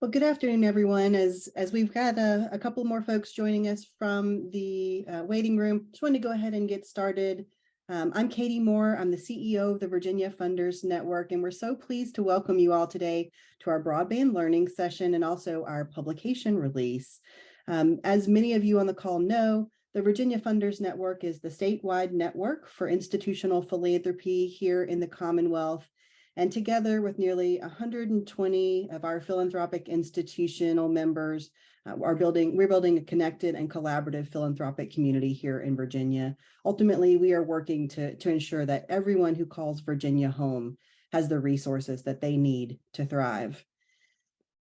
Well, good afternoon, everyone. As we've got a couple more folks joining us from the waiting room, just wanted to go ahead and get started. I'm Katie Moore. I'm the CEO of the Virginia Funders Network, and we're so pleased to welcome you all today to our broadband learning session and also our publication release. As many of you on the call know, the Virginia Funders Network is the statewide network for institutional philanthropy here in the Commonwealth. And together with nearly 120 of our philanthropic institutional members, we're building a connected and collaborative philanthropic community here in Virginia. Ultimately, we are working to ensure that everyone who calls Virginia home has the resources that they need to thrive.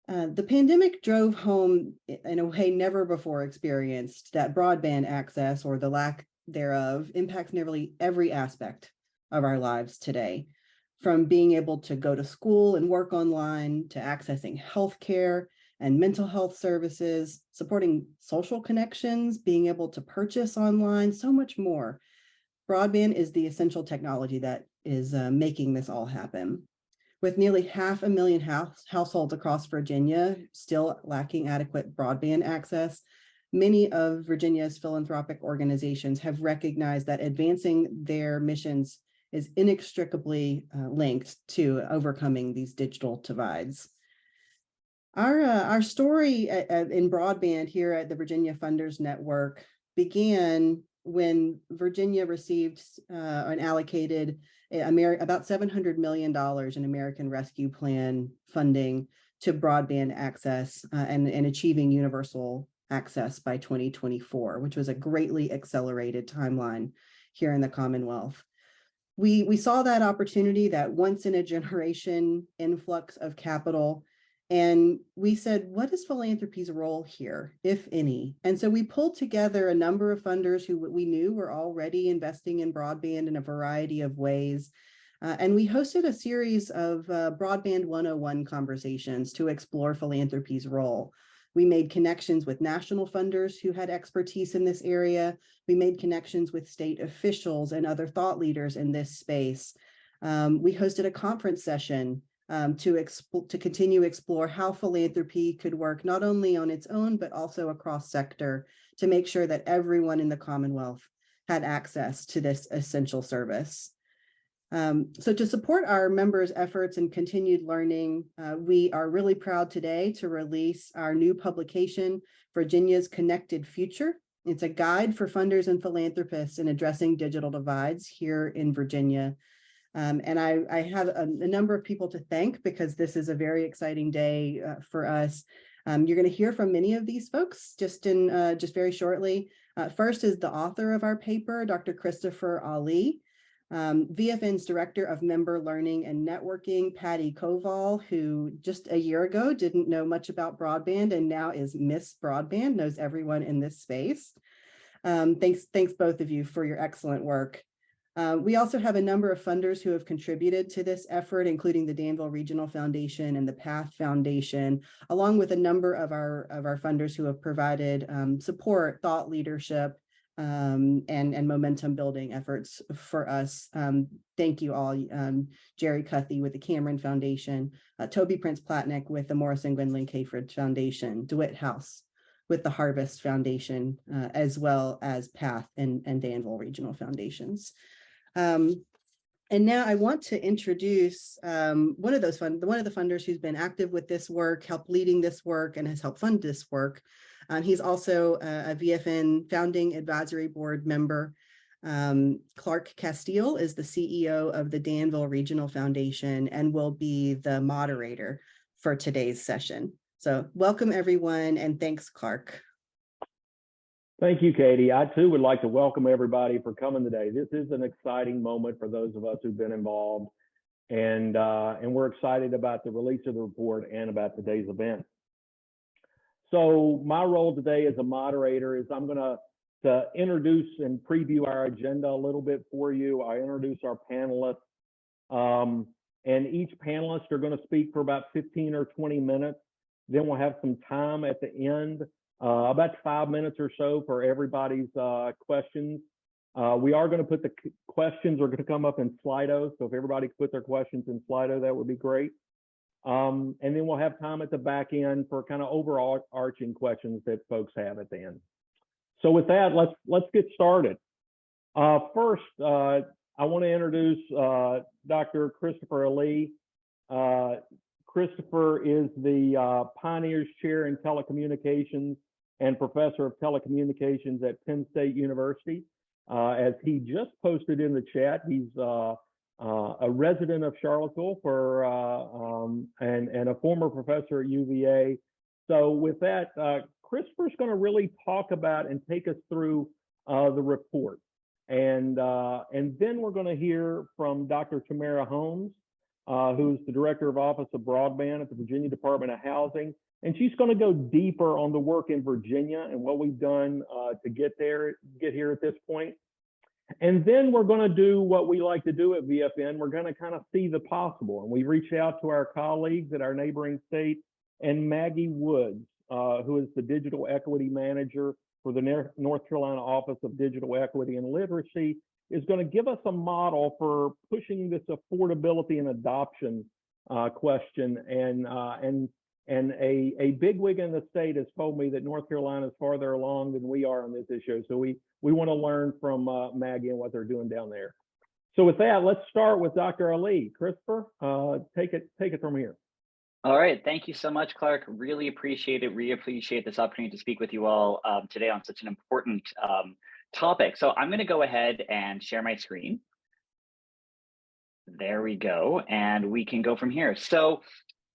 The pandemic drove home, in a way never before experienced, that broadband access, or the lack thereof, impacts nearly every aspect of our lives today. From being able to go to school and work online, to accessing healthcare and mental health services, supporting social connections, being able to purchase online, so much more. Broadband is the essential technology that is making this all happen. With nearly 500,000 households across Virginia still lacking adequate broadband access, many of Virginia's philanthropic organizations have recognized that advancing their missions is inextricably linked to overcoming these digital divides. Our story in broadband here at the Virginia Funders Network began when Virginia received and allocated about $700 million in American Rescue Plan funding to broadband access and achieving universal access by 2024, which was a greatly accelerated timeline here in the Commonwealth. We saw that opportunity, that once in a generation influx of capital, and we said, what is philanthropy's role here, if any? And so we pulled together a number of funders who we knew were already investing in broadband in a variety of ways. And we hosted a series of Broadband 101 conversations to explore philanthropy's role. We made connections with national funders who had expertise in this area. We made connections with state officials and other thought leaders in this space. We hosted a conference session to continue explore how philanthropy could work not only on its own, but also across sector to make sure that everyone in the Commonwealth had access to this essential service. So to support our members' efforts and continued learning, we are really proud today to release our new publication, Virginia's Connected Future. It's a guide for funders and philanthropists in addressing digital divides here in Virginia. And I have a number of people to thank because this is a very exciting day for us. You're going to hear from many of these folks just very shortly. First is the author of our paper, Dr. Christopher Ali. VFN's Director of Member Learning and Networking, Patty Koval, who just a year ago didn't know much about broadband and now is Miss Broadband, knows everyone in this space. Thanks both of you for your excellent work. We also have a number of funders who have contributed to this effort, including the Danville Regional Foundation and the PATH Foundation, along with a number of our funders who have provided support, thought leadership, and momentum building efforts for us. Thank you all. Jerry Cuthey with the Cameron Foundation, Toby Prince Platnick with the Morrison Gwendolyn Cafrid Foundation, DeWitt House with the Harvest Foundation, as well as PATH and Danville Regional Foundations. And now I want to introduce one of the funders who's been active with this work, helped leading this work, and has helped fund this work. He's also a VFN founding advisory board member. Clark Castile is the CEO of the Danville Regional Foundation and will be the moderator for today's session. So welcome everyone, and thanks, Clark. Thank you, Katie. I too would like to welcome everybody for coming today. This is an exciting moment for those of us who've been involved, and we're excited about the release of the report and about today's event. So my role today as a moderator is I'm going to introduce and preview our agenda a little bit for you. I introduce our panelists, and each panelist are going to speak for about 15 or 20 minutes. Then we'll have some time at the end, about 5 minutes or so for everybody's questions. We are going to put the questions are going to come up in Slido. So if everybody could put their questions in Slido, that would be great. And then we'll have time at the back end for kind of overarching questions that folks have at the end. So with that, let's get started. First, I want to introduce Dr. Christopher Ali. Christopher is the Pioneers Chair in Telecommunications and Professor of Telecommunications at Penn State University. As he just posted in the chat, he's a resident of Charlottesville and a former professor at UVA. So with that, Christopher's going to really talk about and take us through the report. And then we're going to hear from Dr. Tamara Holmes, who's the Director of Office of Broadband at the Virginia Department of Housing. And she's going to go deeper on the work in Virginia and what we've done to get here at this point. And then we're going to do what we like to do at VFN. We're going to kind of see the possible. And we reached out to our colleagues at our neighboring state, and Maggie Woods, who is the Digital Equity Manager for the North Carolina Office of Digital Equity and Literacy, is going to give us a model for pushing this affordability and adoption question. And a bigwig in the state has told me that North Carolina is farther along than we are on this issue. So we want to learn from Maggie and what they're doing down there. So with that, let's start with Dr. Ali. Christopher, take it from here. All right, thank you so much, Clark. Really appreciate it. Really appreciate this opportunity to speak with you all today on such an important topic. So I'm going to go ahead and share my screen. There we go, and we can go from here. So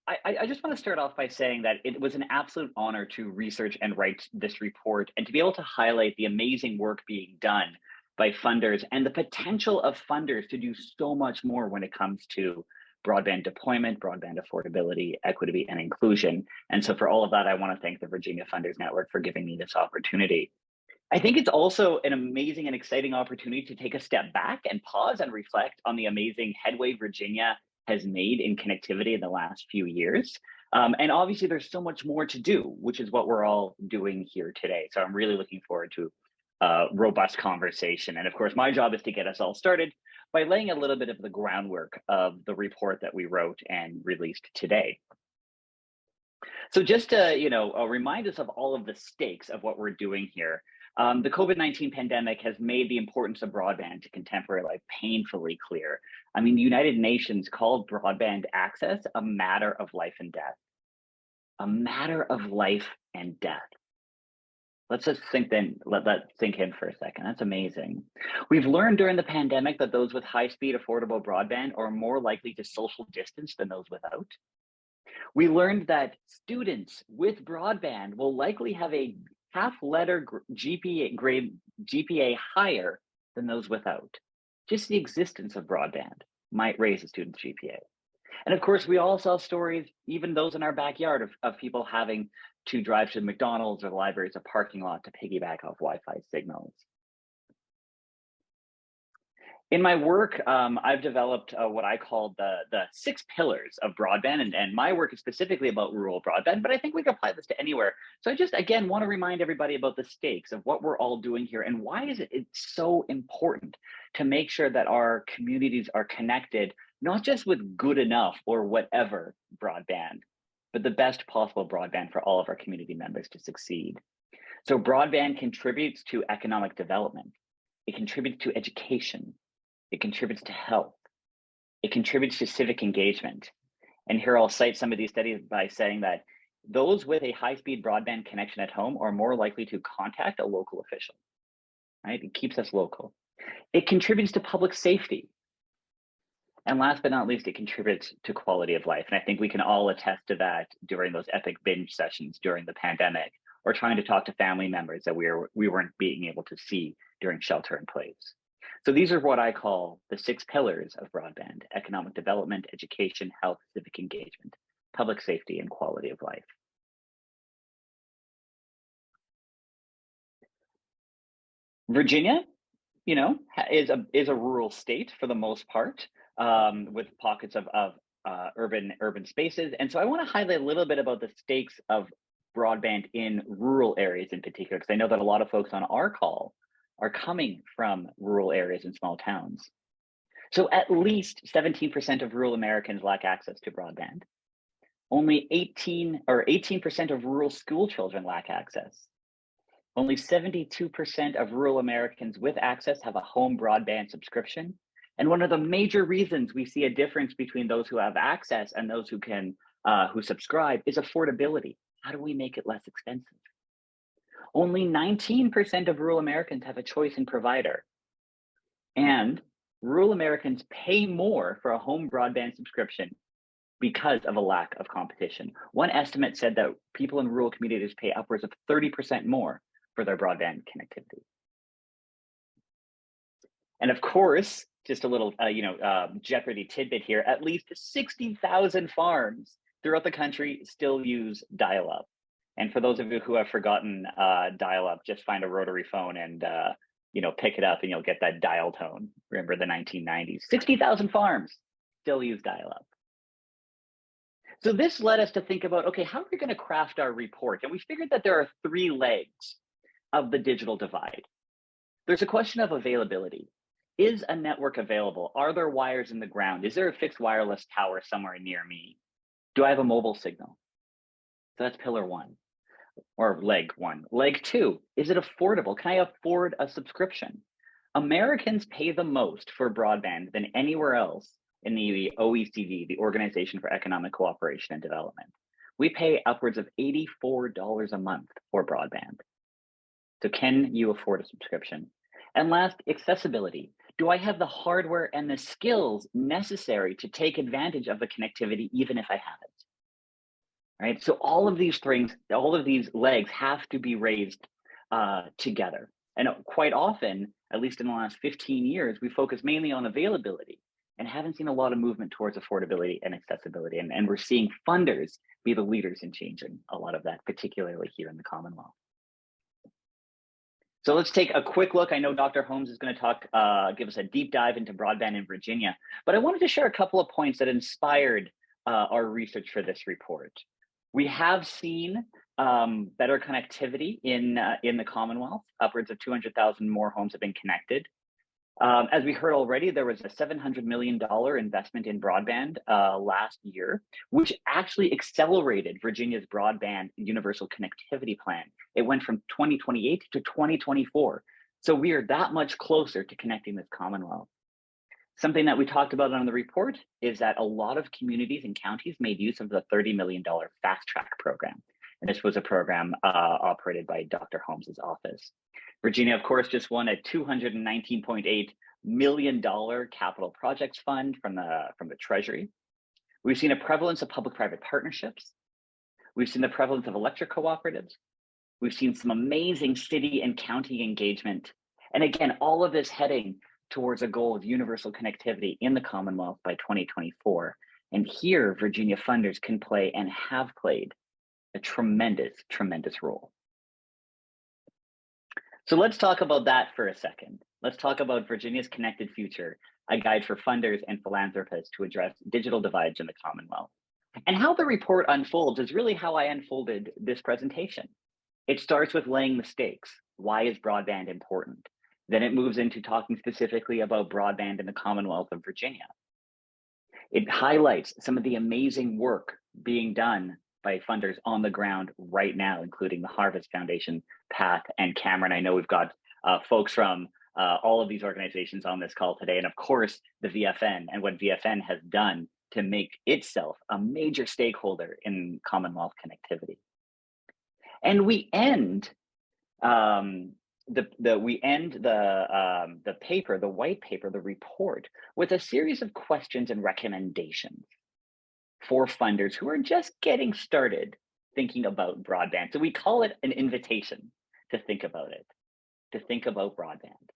I just want to start off by saying that it was an absolute honor to research and write this report and to be able to highlight the amazing work being done by funders and the potential of funders to do so much more when it comes to broadband deployment, broadband affordability, equity, and inclusion. And so for all of that, I want to thank the Virginia Funders Network for giving me this opportunity. I think it's also an amazing and exciting opportunity to take a step back and pause and reflect on the amazing headway Virginia has made in connectivity in the last few years. And obviously there's so much more to do, which is what we're all doing here today. So I'm really looking forward to a robust conversation. And of course, my job is to get us all started by laying a little bit of the groundwork of the report that we wrote and released today. So just to, remind us of all of the stakes of what we're doing here. The COVID-19 pandemic has made the importance of broadband to contemporary life painfully clear. I mean, the United Nations called broadband access a matter of life and death. A matter of life and death. Let's just let that sink in for a second. That's amazing. We've learned during the pandemic that those with high-speed affordable broadband are more likely to social distance than those without. We learned that students with broadband will likely have a half-letter GPA higher than those without. Just the existence of broadband might raise a student's GPA. And of course, we all saw stories, even those in our backyard, of people having to drive to McDonald's or the library as a parking lot to piggyback off Wi-Fi signals. In my work, I've developed what I call the 6 pillars of broadband, and my work is specifically about rural broadband, but I think we can apply this to anywhere. So I just, again, want to remind everybody about the stakes of what we're all doing here and why is it's so important to make sure that our communities are connected, not just with good enough or whatever broadband, but the best possible broadband for all of our community members to succeed. So broadband contributes to economic development. It contributes to education. It contributes to health. It contributes to civic engagement. And here I'll cite some of these studies by saying that those with a high-speed broadband connection at home are more likely to contact a local official, right? It keeps us local. It contributes to public safety. And last but not least, it contributes to quality of life. And I think we can all attest to that during those epic binge sessions during the pandemic, or trying to talk to family members that we weren't being able to see during shelter in place. So these are what I call the 6 pillars of broadband: economic development, education, health, civic engagement, public safety, and quality of life. Virginia, is a rural state for the most part, with pockets of urban spaces. And so I want to highlight a little bit about the stakes of broadband in rural areas in particular, because I know that a lot of folks on our call are coming from rural areas and small towns. So at least 17% of rural Americans lack access to broadband. Only 18% of rural school children lack access. Only 72% of rural Americans with access have a home broadband subscription. And one of the major reasons we see a difference between those who have access and those who subscribe is affordability. How do we make it less expensive? Only 19% of rural Americans have a choice in provider. And rural Americans pay more for a home broadband subscription because of a lack of competition. One estimate said that people in rural communities pay upwards of 30% more for their broadband connectivity. And of course, just a little Jeopardy tidbit here, at least 60,000 farms throughout the country still use dial-up. And for those of you who have forgotten dial-up, just find a rotary phone and pick it up and you'll get that dial tone. Remember the 1990s, 60,000 farms still use dial-up. So this led us to think about, okay, how are we going to craft our report? And we figured that there are 3 legs of the digital divide. There's a question of availability. Is a network available? Are there wires in the ground? Is there a fixed wireless tower somewhere near me? Do I have a mobile signal? So that's pillar 1, or leg 1. Leg 2, is it affordable? Can I afford a subscription? Americans pay the most for broadband than anywhere else in the OECD, the Organization for Economic Cooperation and Development. We pay upwards of $84 a month for broadband. So can you afford a subscription? And last, accessibility. Do I have the hardware and the skills necessary to take advantage of the connectivity, even if I haven't? Right? So all of these things, all of these legs have to be raised together. And quite often, at least in the last 15 years, we focus mainly on availability and haven't seen a lot of movement towards affordability and accessibility. And we're seeing funders be the leaders in changing a lot of that, particularly here in the Commonwealth. So let's take a quick look. I know Dr. Holmes is going to give us a deep dive into broadband in Virginia, but I wanted to share a couple of points that inspired our research for this report. We have seen better connectivity in the Commonwealth. Upwards of 200,000 more homes have been connected. As we heard already, there was a $700 million investment in broadband last year, which actually accelerated Virginia's broadband universal connectivity plan. It went from 2028 to 2024. So we are that much closer to connecting this Commonwealth. Something that we talked about on the report is that a lot of communities and counties made use of the $30 million fast track program. And this was a program operated by Dr. Holmes's office. Virginia, of course, just won a $219.8 million capital projects fund from the Treasury. We've seen a prevalence of public-private partnerships. We've seen the prevalence of electric cooperatives. We've seen some amazing city and county engagement. And again, all of this heading towards a goal of universal connectivity in the Commonwealth by 2024. And here, Virginia funders can play and have played a tremendous, tremendous role. So let's talk about that for a second. Let's talk about Virginia's Connected Future, a guide for funders and philanthropists to address digital divides in the Commonwealth. And how the report unfolds is really how I unfolded this presentation. It starts with laying the stakes. Why is broadband important? Then it moves into talking specifically about broadband in the Commonwealth of Virginia. It highlights some of the amazing work being done by funders on the ground right now, including the Harvest Foundation, Pat and Cameron. I know we've got folks from all of these organizations on this call today, and of course, the VFN and what VFN has done to make itself a major stakeholder in Commonwealth connectivity. And we end the paper, the white paper, the report, with a series of questions and recommendations for funders who are just getting started thinking about broadband. So we call it an invitation to think about it, to think about broadband.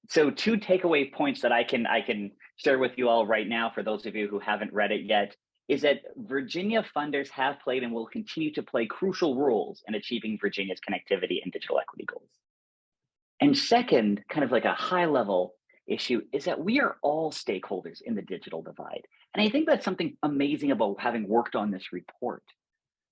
So 2 takeaway points that I can share with you all right now, for those of you who haven't read it yet, is that Virginia funders have played and will continue to play crucial roles in achieving Virginia's connectivity and digital equity goals. And second, kind of like a high level issue, is that we are all stakeholders in the digital divide. And I think that's something amazing about having worked on this report,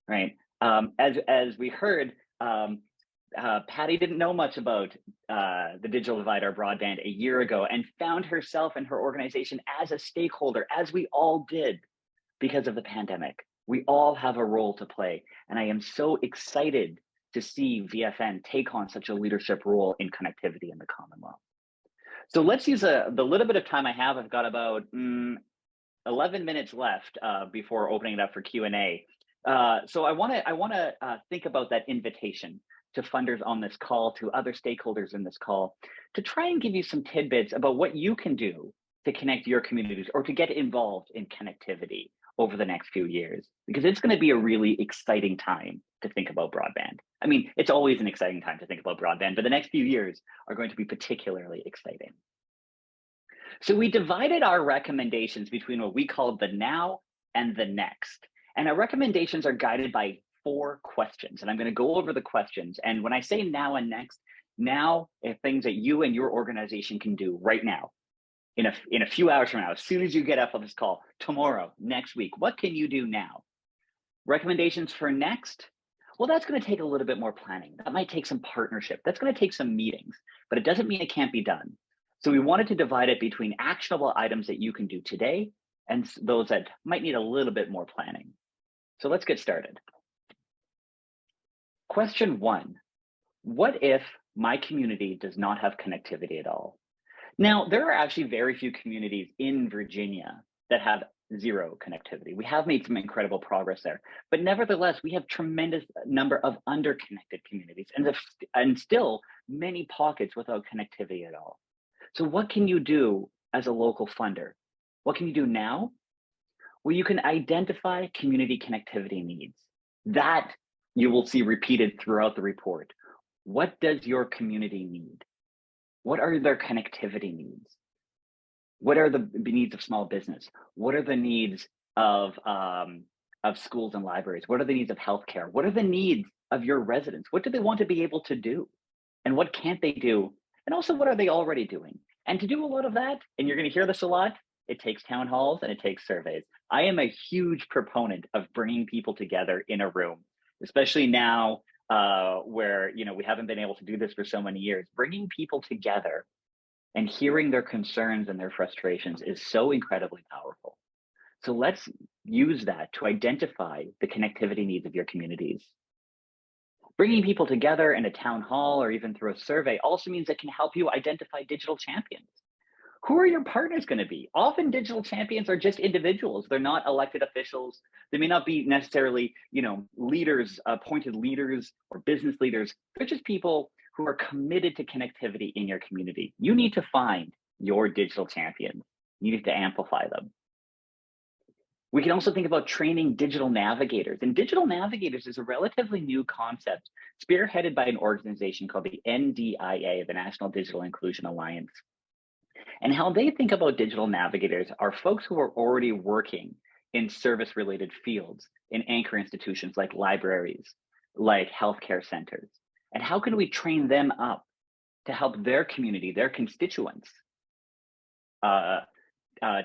right? As we heard, Patty didn't know much about the digital divide or broadband a year ago and found herself and her organization as a stakeholder, as we all did because of the pandemic. We all have a role to play. And I am so excited to see VFN take on such a leadership role in connectivity in the Commonwealth. So let's use the little bit of time I have. I've got about 11 minutes left before opening it up for Q&A. So I want to think about that invitation to funders on this call, to other stakeholders in this call, to try and give you some tidbits about what you can do to connect your communities or to get involved in connectivity over the next few years, because it's going to be a really exciting time to think about broadband. I mean, it's always an exciting time to think about broadband, but the next few years are going to be particularly exciting. So we divided our recommendations between what we call the now and the next. And our recommendations are guided by 4 questions. And I'm going to go over the questions. And when I say now and next, now are things that you and your organization can do right now, in a few hours from now, as soon as you get off of this call, tomorrow, next week. What can you do now? Recommendations for next? Well, that's going to take a little bit more planning. That might take some partnership. That's going to take some meetings, but it doesn't mean it can't be done. So we wanted to divide it between actionable items that you can do today and those that might need a little bit more planning. So let's get started. Question 1, what if my community does not have connectivity at all? Now, there are actually very few communities in Virginia that have zero connectivity. We have made some incredible progress there, but nevertheless, we have tremendous number of underconnected communities and still many pockets without connectivity at all. So what can you do as a local funder? What can you do now? Well, you can identify community connectivity needs. That you will see repeated throughout the report. What does your community need? What are their connectivity needs? What are the needs of small business? What are the needs of schools and libraries? What are the needs of healthcare? What are the needs of your residents? What do they want to be able to do? And what can't they do? And also, what are they already doing? And to do a lot of that, and you're going to hear this a lot, it takes town halls and it takes surveys. I am a huge proponent of bringing people together in a room, especially now where we haven't been able to do this for so many years. Bringing people together and hearing their concerns and their frustrations is so incredibly powerful. So let's use that to identify the connectivity needs of your communities. Bringing people together in a town hall or even through a survey also means it can help you identify digital champions. Who are your partners going to be? Often digital champions are just individuals. They're not elected officials. They may not be necessarily, leaders, appointed leaders or business leaders. They're just people who are committed to connectivity in your community. You need to find your digital champions. You need to amplify them. We can also think about training digital navigators. And digital navigators is a relatively new concept spearheaded by an organization called the NDIA, the National Digital Inclusion Alliance. And how they think about digital navigators are folks who are already working in service-related fields in anchor institutions like libraries, like healthcare centers. And how can we train them up to help their community, their constituents,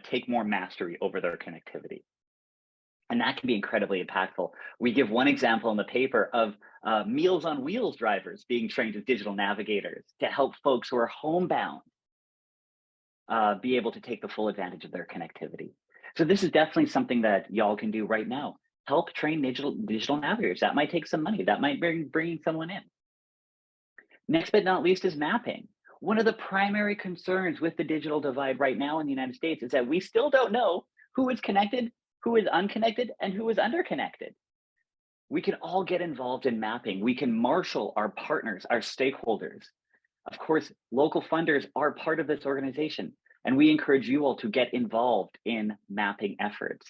take more mastery over their connectivity? And that can be incredibly impactful. We give one example in the paper of Meals on Wheels drivers being trained as digital navigators to help folks who are homebound be able to take the full advantage of their connectivity. So this is definitely something that y'all can do right now. Help train digital navigators. That might take some money. That might bring someone in. Next but not least is mapping. One of the primary concerns with the digital divide right now in the United States is that we still don't know who is connected, who is unconnected, and who is underconnected. We can all get involved in mapping. We can marshal our partners, our stakeholders. Of course, local funders are part of this organization, and we encourage you all to get involved in mapping efforts.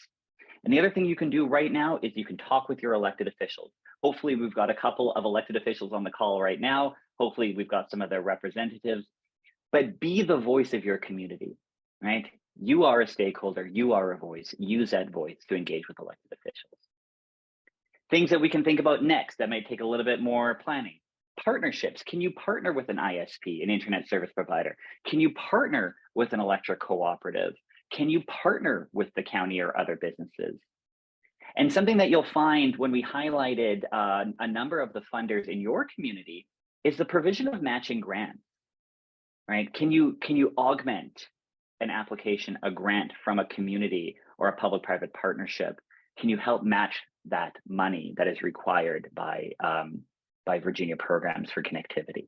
And the other thing you can do right now is you can talk with your elected officials. Hopefully, we've got a couple of elected officials on the call right now. Hopefully, we've got some of their representatives. But be the voice of your community, right? You are a stakeholder. You are a voice. Use that voice to engage with elected officials. Things that we can think about next that might take a little bit more planning. Partnerships. Can you partner with an ISP, an internet service provider? Can you partner with an electric cooperative? Can you partner with the county or other businesses? And something that you'll find when we highlighted a number of the funders in your community is the provision of matching grants, right? Can you augment an application, a grant from a community or a public-private partnership Can you help match that money that is required by Virginia programs for connectivity?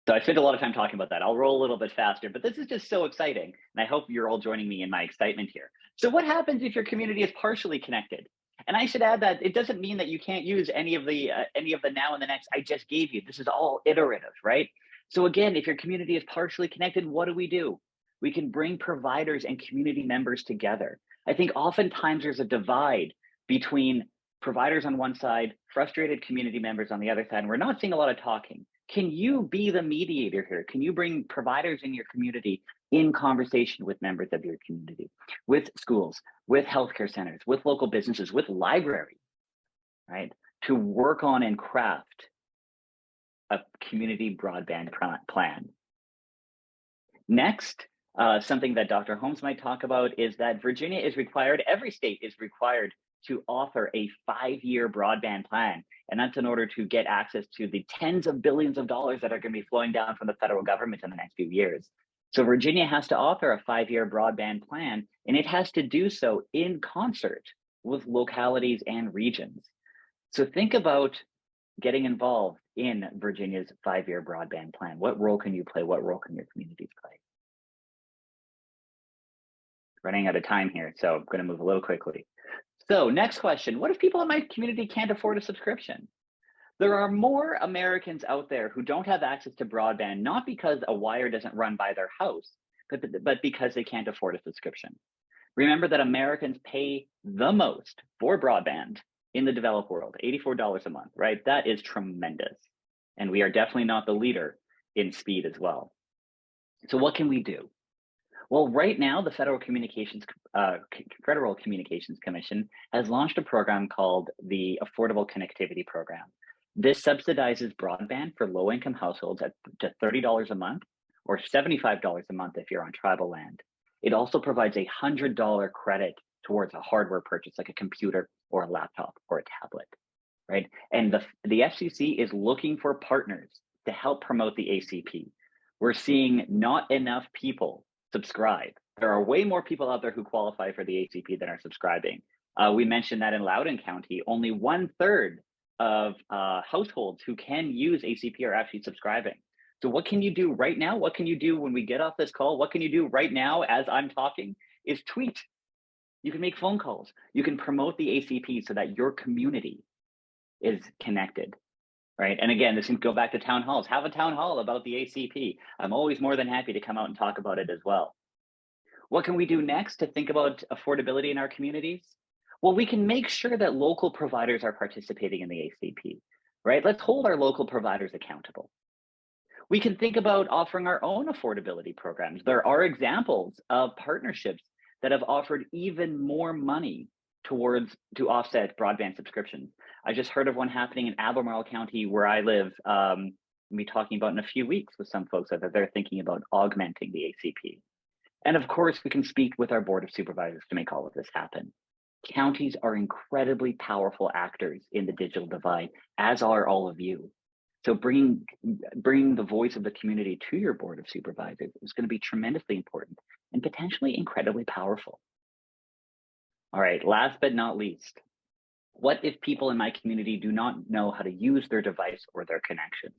So I spent a lot of time talking about that. I'll roll a little bit faster, but this is just so exciting. And I hope you're all joining me in my excitement here. So what happens if your community is partially connected? And I should add that it doesn't mean that you can't use any of the now and the next I just gave you. This is all iterative, right? So again, if your community is partially connected, what do? We can bring providers and community members together. I think oftentimes there's a divide between providers on one side, frustrated community members on the other side, and we're not seeing a lot of talking. Can you be the mediator here? Can you bring providers in your community in conversation with members of your community, with schools, with healthcare centers, with local businesses, with libraries, right? To work on and craft a community broadband plan. Next, something that Dr. Holmes might talk about is that Virginia is required, every state is required to offer a 5-year broadband plan. And that's in order to get access to the tens of billions of dollars that are going to be flowing down from the federal government in the next few years. So Virginia has to offer a 5-year broadband plan, and it has to do so in concert with localities and regions. So think about getting involved in Virginia's 5-year broadband plan. What role can you play? What role can your communities play? Running out of time here, so I'm going to move a little quickly. So next question, what if people in my community can't afford a subscription? There are more Americans out there who don't have access to broadband, not because a wire doesn't run by their house, but because they can't afford a subscription. Remember that Americans pay the most for broadband in the developed world, $84 a month, right? That is tremendous. And we are definitely not the leader in speed as well. So what can we do? Well, right now, the Federal Communications Commission has launched a program called the Affordable Connectivity Program. This subsidizes broadband for low-income households to $30 a month or $75 a month if you're on tribal land. It also provides a $100 credit towards a hardware purchase, like a computer or a laptop or a tablet, right? And the FCC is looking for partners to help promote the ACP. We're seeing not enough people subscribe. There are way more people out there who qualify for the ACP than are subscribing. We mentioned that in Loudoun County, only 1/3 of households who can use ACP are actually subscribing. So what can you do right now? What can you do when we get off this call? What can you do right now as I'm talking is tweet. You can make phone calls. You can promote the ACP so that your community is connected. Right. And again, this can go back to town halls. Have a town hall about the ACP. I'm always more than happy to come out and talk about it as well. What can we do next to think about affordability in our communities? Well, we can make sure that local providers are participating in the ACP, right? Let's hold our local providers accountable. We can think about offering our own affordability programs. There are examples of partnerships that have offered even more money to offset broadband subscriptions. I just heard of one happening in Albemarle County where I live. We'll be talking about in a few weeks with some folks that they're thinking about augmenting the ACP. And of course, we can speak with our Board of Supervisors to make all of this happen. Counties are incredibly powerful actors in the digital divide, as are all of you. So bringing the voice of the community to your Board of Supervisors is going to be tremendously important and potentially incredibly powerful. All right, last but not least, what if people in my community do not know how to use their device or their connections?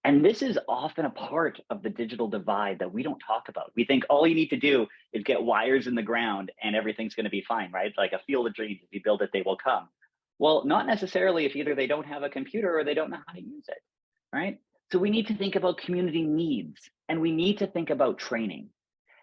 And this is often a part of the digital divide that we don't talk about. We think all you need to do is get wires in the ground and everything's going to be fine, right? Like a field of dreams. If you build it, they will come. Well, not necessarily if either they don't have a computer or they don't know how to use it, right? So we need to think about community needs and we need to think about training.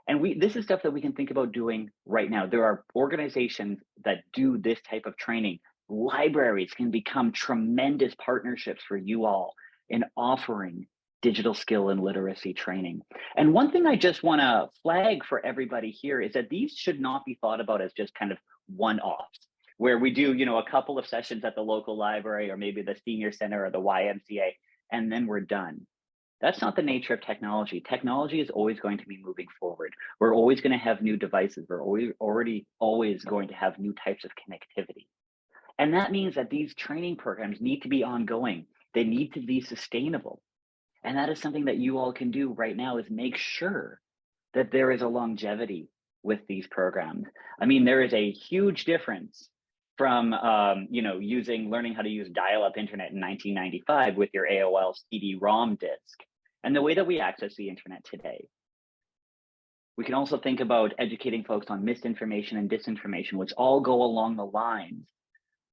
And this is stuff that we can think about doing right now. There are organizations that do this type of training. Libraries can become tremendous partnerships for you all in offering digital skill and literacy training. And one thing I just want to flag for everybody here is that these should not be thought about as just kind of one-offs, where we do, a couple of sessions at the local library or maybe the senior center or the YMCA, and then we're done. That's not the nature of technology. Technology is always going to be moving forward. We're always going to have new devices. We're always going to have new types of connectivity. And that means that these training programs need to be ongoing. They need to be sustainable. And that is something that you all can do right now is make sure that there is a longevity with these programs. I mean, there is a huge difference from learning how to use dial-up internet in 1995 with your AOL CD-ROM disk and the way that we access the internet today. We can also think about educating folks on misinformation and disinformation, which all go along the lines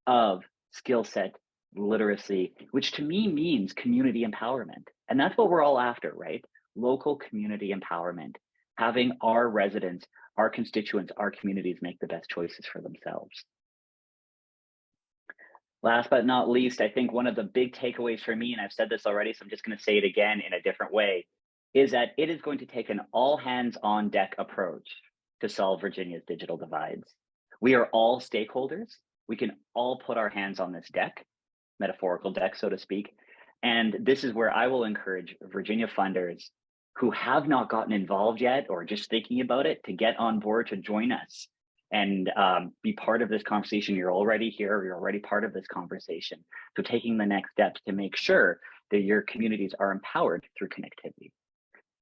of skill set literacy, which to me means community empowerment. And that's what we're all after, right? Local community empowerment, having our residents, our constituents, our communities make the best choices for themselves. Last but not least, I think one of the big takeaways for me, and I've said this already, so I'm just going to say it again in a different way, is that it is going to take an all hands on deck approach to solve Virginia's digital divides. We are all stakeholders. We can all put our hands on this deck, metaphorical deck, so to speak. And this is where I will encourage Virginia funders who have not gotten involved yet or just thinking about it to get on board to join us and be part of this conversation. You're already here, you're already part of this conversation. So taking the next steps to make sure that your communities are empowered through connectivity.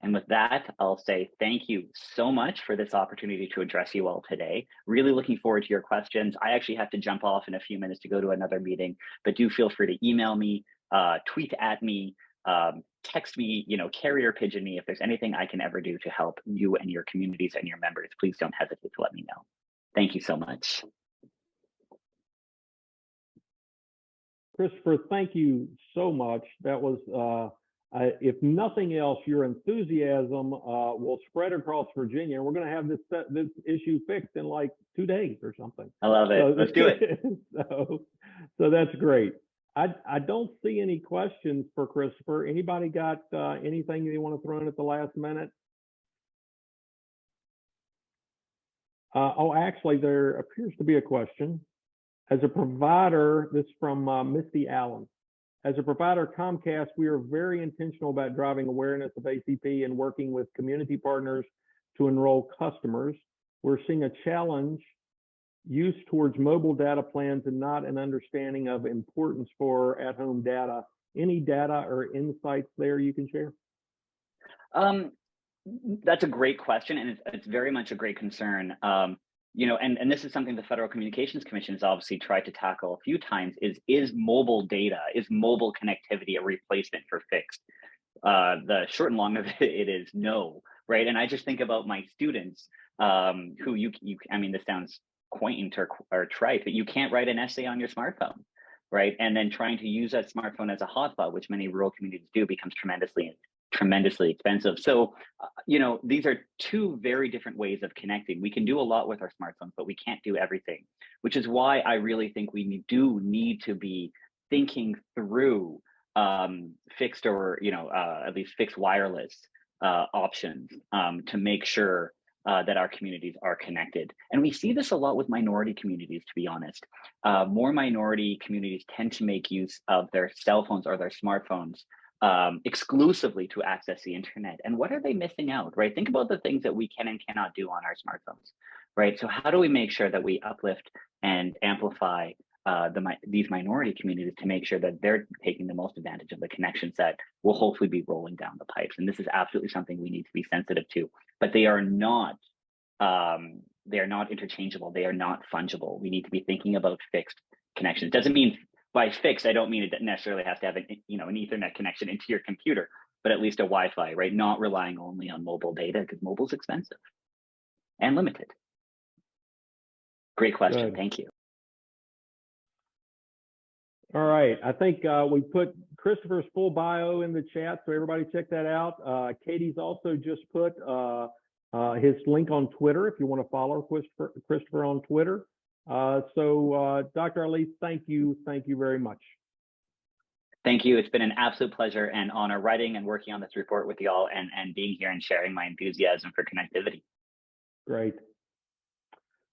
And with that, I'll say thank you so much for this opportunity to address you all today. Really looking forward to your questions. I actually have to jump off in a few minutes to go to another meeting, but do feel free to email me, tweet at me, text me, carrier pigeon me. If there's anything I can ever do to help you and your communities and your members, please don't hesitate to let me know. Thank you so much. Christopher, thank you so much. That was, if nothing else, your enthusiasm will spread across Virginia, and we're going to have this issue fixed in like 2 days or something. I love it. So, let's do it. So that's great. I don't see any questions for Christopher. Anybody got anything they want to throw in at the last minute? Actually, there appears to be a question. As a provider, this is from Misty Allen. As a provider, Comcast, we are very intentional about driving awareness of ACP and working with community partners to enroll customers. We're seeing a challenge use towards mobile data plans and not an understanding of importance for at-home data. Any data or insights there you can share? That's a great question, and it's very much a great concern. And this is something the Federal Communications Commission has obviously tried to tackle a few times, is mobile data, is mobile connectivity a replacement for fixed? The short and long of it is no, right? And I just think about my students who I mean, this sounds quaint or trite, but you can't write an essay on your smartphone, right? And then trying to use that smartphone as a hotspot, which many rural communities do, becomes tremendously expensive. So, these are two very different ways of connecting. We can do a lot with our smartphones, but we can't do everything, which is why I really think we do need to be thinking through fixed or, at least fixed wireless options to make sure that our communities are connected. And we see this a lot with minority communities, to be honest. More minority communities tend to make use of their cell phones or their smartphones exclusively to access the internet. And what are they missing out, right? Think about the things that we can and cannot do on our smartphones, right? So how do we make sure that we uplift and amplify these minority communities to make sure that they're taking the most advantage of the connections that will hopefully be rolling down the pipes? And this is absolutely something we need to be sensitive to, but they are not interchangeable. They are not fungible. We need to be thinking about fixed connections. Doesn't mean by fixed, I don't mean it necessarily has to have an Ethernet connection into your computer, but at least a Wi-Fi, right? Not relying only on mobile data, because mobile's expensive and limited. Great question. Good. Thank you. All right. I think we put Christopher's full bio in the chat, so everybody check that out. Katie's also just put his link on Twitter if you want to follow Christopher on Twitter. So Dr. Ali, thank you very much. Thank you. It's been an absolute pleasure and honor writing and working on this report with y'all and being here and sharing my enthusiasm for connectivity. Great.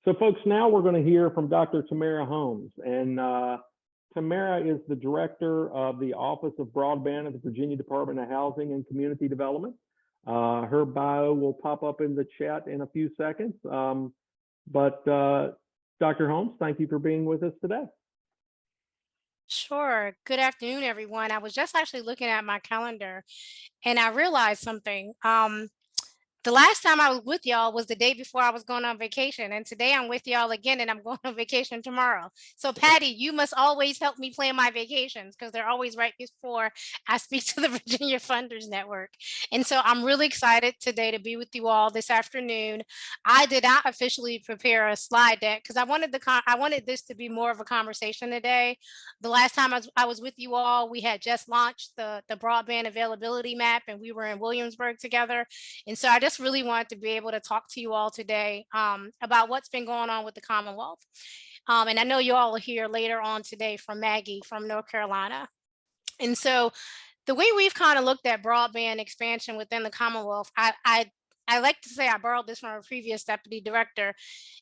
So folks, now we're going to hear from Dr. Tamara Holmes. And Tamara is the director of the Office of Broadband at the Virginia Department of Housing and Community Development. Her bio will pop up in the chat in a few seconds. But Dr. Holmes, thank you for being with us today. Sure. Good afternoon, everyone. I was just actually looking at my calendar and I realized something. The last time I was with y'all was the day before I was going on vacation. And today I'm with y'all again and I'm going on vacation tomorrow. So Patty, you must always help me plan my vacations because they're always right before I speak to the Virginia Funders Network. And so I'm really excited today to be with you all this afternoon. I did not officially prepare a slide deck because I wanted this to be more of a conversation today. The last time I was with you all, we had just launched the broadband availability map and we were in Williamsburg together. And so I just really wanted to be able to talk to you all today about what's been going on with the Commonwealth. And I know you all will hear later on today from Maggie from North Carolina. And so the way we've kind of looked at broadband expansion within the Commonwealth, I like to say I borrowed this from a previous deputy director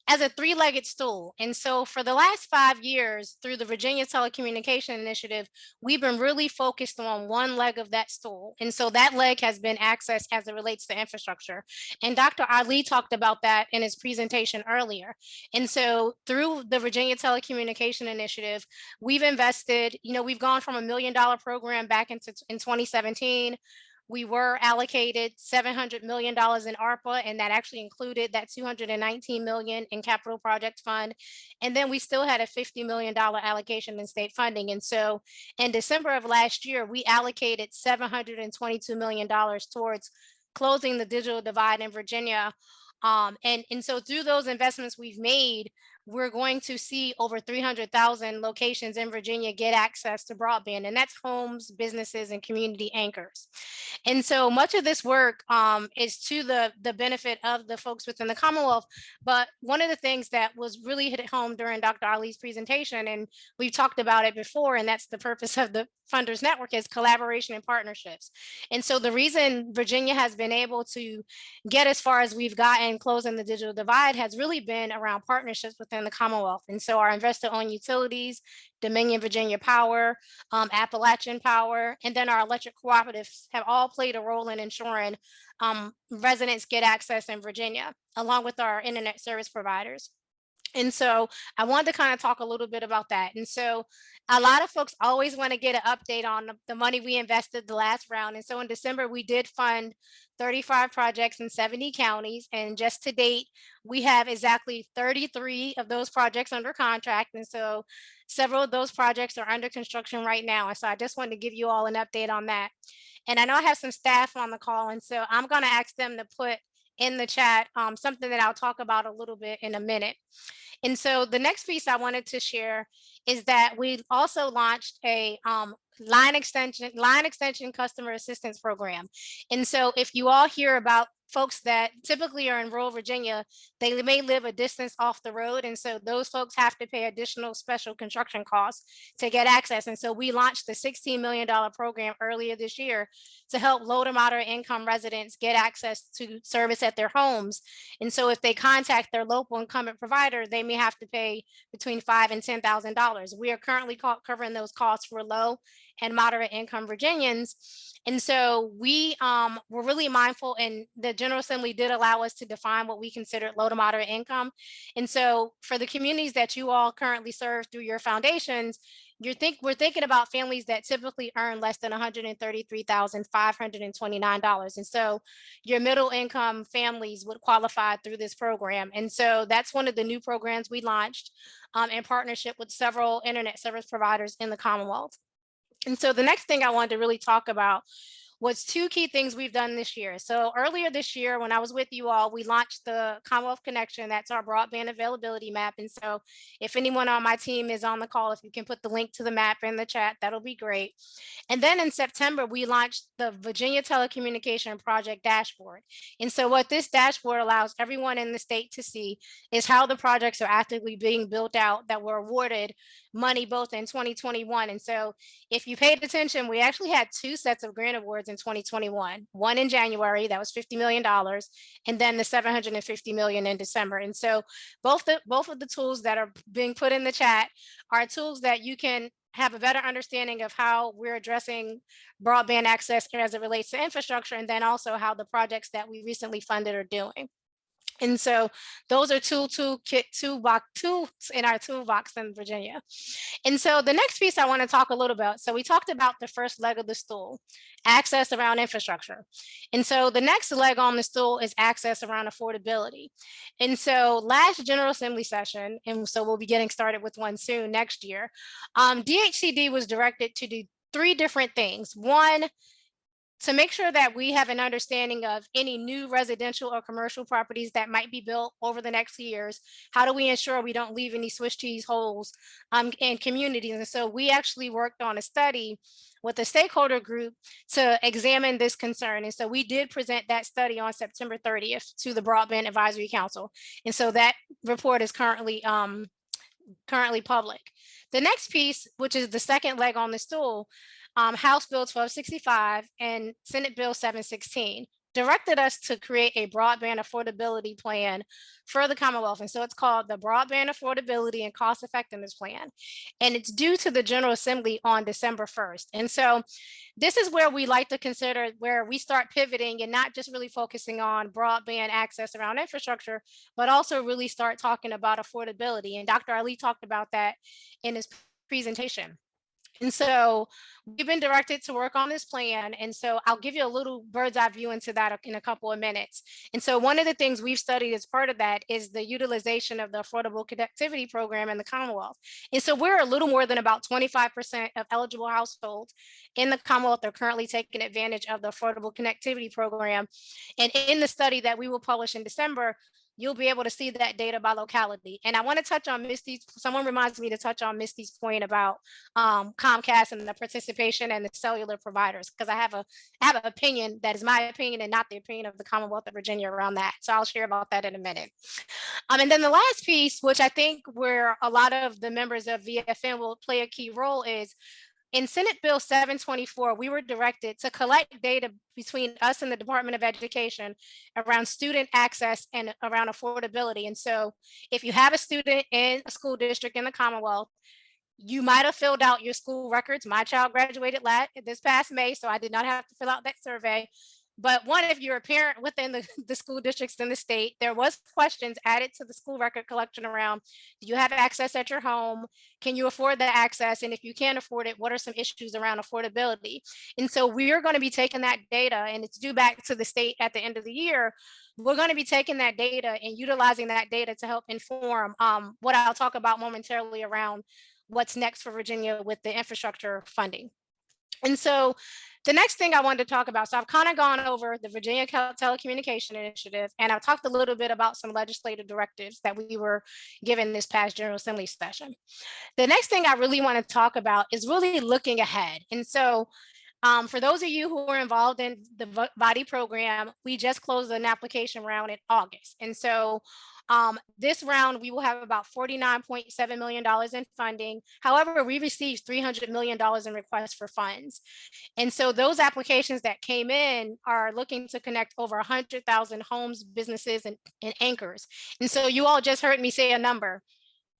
as a three-legged stool. And so for the last 5 years through the Virginia Telecommunication Initiative, we've been really focused on one leg of that stool. And so that leg has been access as it relates to infrastructure. And Dr. Ali talked about that in his presentation earlier. And so through the Virginia Telecommunication Initiative, we've invested, we've gone from $1 million program back in 2017. We were allocated $700 million in ARPA, and that actually included that $219 million in capital project fund. And then we still had a $50 million allocation in state funding. And so in December of last year, we allocated $722 million towards closing the digital divide in Virginia. And so through those investments we've made, we're going to see over 300,000 locations in Virginia get access to broadband, and that's homes, businesses, and community anchors. And so much of this work is to the benefit of the folks within the Commonwealth. But one of the things that was really hit home during Dr. Ali's presentation, and we've talked about it before, and that's the purpose of the Funders Network, is collaboration and partnerships. And so the reason Virginia has been able to get as far as we've gotten closing the digital divide has really been around partnerships within the Commonwealth. And so our investor-owned utilities, Dominion Virginia Power, Appalachian Power, and then our electric cooperatives have all played a role in ensuring residents get access in Virginia, along with our internet service providers. And so I wanted to kind of talk a little bit about that. And so a lot of folks always want to get an update on the money we invested the last round. And so in December, we did fund 35 projects in 70 counties. And just to date, we have exactly 33 of those projects under contract. And so several of those projects are under construction right now. And so I just wanted to give you all an update on that. And I know I have some staff on the call. And so I'm going to ask them to put in the chat something that I'll talk about a little bit in a minute. And so the next piece I wanted to share is that we also launched a line extension customer assistance program. And so if you all hear about folks that typically are in rural Virginia, they may live a distance off the road. And so those folks have to pay additional special construction costs to get access. And so we launched the $16 million program earlier this year to help low to moderate income residents get access to service at their homes. And so if they contact their local incumbent provider, they may have to pay between $5,000 and $10,000. We are currently covering those costs for low and moderate income Virginians. And so we were really mindful, and the General Assembly did allow us to define what we considered low to moderate income. And so for the communities that you all currently serve through your foundations, we're thinking about families that typically earn less than $133,529. And so your middle income families would qualify through this program. And so that's one of the new programs we launched in partnership with several internet service providers in the Commonwealth. And so the next thing I wanted to really talk about was two key things we've done this year. So earlier this year, when I was with you all, we launched the Commonwealth Connection. That's our broadband availability map. And so if anyone on my team is on the call, if you can put the link to the map in the chat, that'll be great. And then in September, we launched the Virginia Telecommunication Project Dashboard. And so what this dashboard allows everyone in the state to see is how the projects are actively being built out that were awarded money both in 2021. And so if you paid attention, we actually had two sets of grant awards in 2021, one in January, that was $50 million, and then the $750 million in December. And so both of the tools that are being put in the chat are tools that you can have a better understanding of how we're addressing broadband access as it relates to infrastructure, and then also how the projects that we recently funded are doing. And so those are two tools in our toolbox in Virginia. And so the next piece I want to talk a little about, so we talked about the first leg of the stool, access around infrastructure. And so the next leg on the stool is access around affordability. And so last General Assembly session, and so we'll be getting started with one soon next year, DHCD was directed to do 3 different things. One, to make sure that we have an understanding of any new residential or commercial properties that might be built over the next years. How do we ensure we don't leave any Swiss cheese holes in communities? And so we actually worked on a study with a stakeholder group to examine this concern. And so we did present that study on September 30th to the Broadband Advisory Council. And so that report is currently public. The next piece, which is the second leg on the stool, House Bill 1265 and Senate Bill 716 directed us to create a broadband affordability plan for the Commonwealth. And so it's called the Broadband Affordability and Cost Effectiveness Plan. And it's due to the General Assembly on December 1st. And so this is where we like to consider where we start pivoting and not just really focusing on broadband access around infrastructure, but also really start talking about affordability. And Dr. Ali talked about that in his presentation. And so we've been directed to work on this plan. And so I'll give you a little bird's eye view into that in a couple of minutes. And so one of the things we've studied as part of that is the utilization of the Affordable Connectivity Program in the Commonwealth. And so we're a little more than about 25% of eligible households in the Commonwealth are currently taking advantage of the Affordable Connectivity Program. And in the study that we will publish in December, you'll be able to see that data by locality. And I want to touch on Misty's, someone reminds me to touch on Misty's point about Comcast and the participation and the cellular providers, because I have an opinion that is my opinion and not the opinion of the Commonwealth of Virginia around that. So I'll share about that in a minute. And then the last piece, which I think where a lot of the members of VFN will play a key role, is in Senate Bill 724, we were directed to collect data between us and the Department of Education around student access and around affordability. And so if you have a student in a school district in the Commonwealth, you might have filled out your school records. My child graduated this past May, so I did not have to fill out that survey. But one, if you're a parent within the school districts in the state, there was questions added to the school record collection around, do you have access at your home? Can you afford the access? And if you can't afford it, what are some issues around affordability? And so we're going to be taking that data, and it's due back to the state at the end of the year. We're going to be taking that data and utilizing that data to help inform what I'll talk about momentarily around what's next for Virginia with the infrastructure funding. And so the next thing I wanted to talk about, so I've kind of gone over the Virginia Telecommunication Initiative, and I've talked a little bit about some legislative directives that we were given this past General Assembly session. The next thing I really want to talk about is really looking ahead. And so for those of you who are involved in the body program, we just closed an application round in August. And so this round, we will have about $49.7 million in funding. However, we received $300 million in requests for funds. And so those applications that came in are looking to connect over 100,000 homes, businesses, and anchors. And so you all just heard me say a number.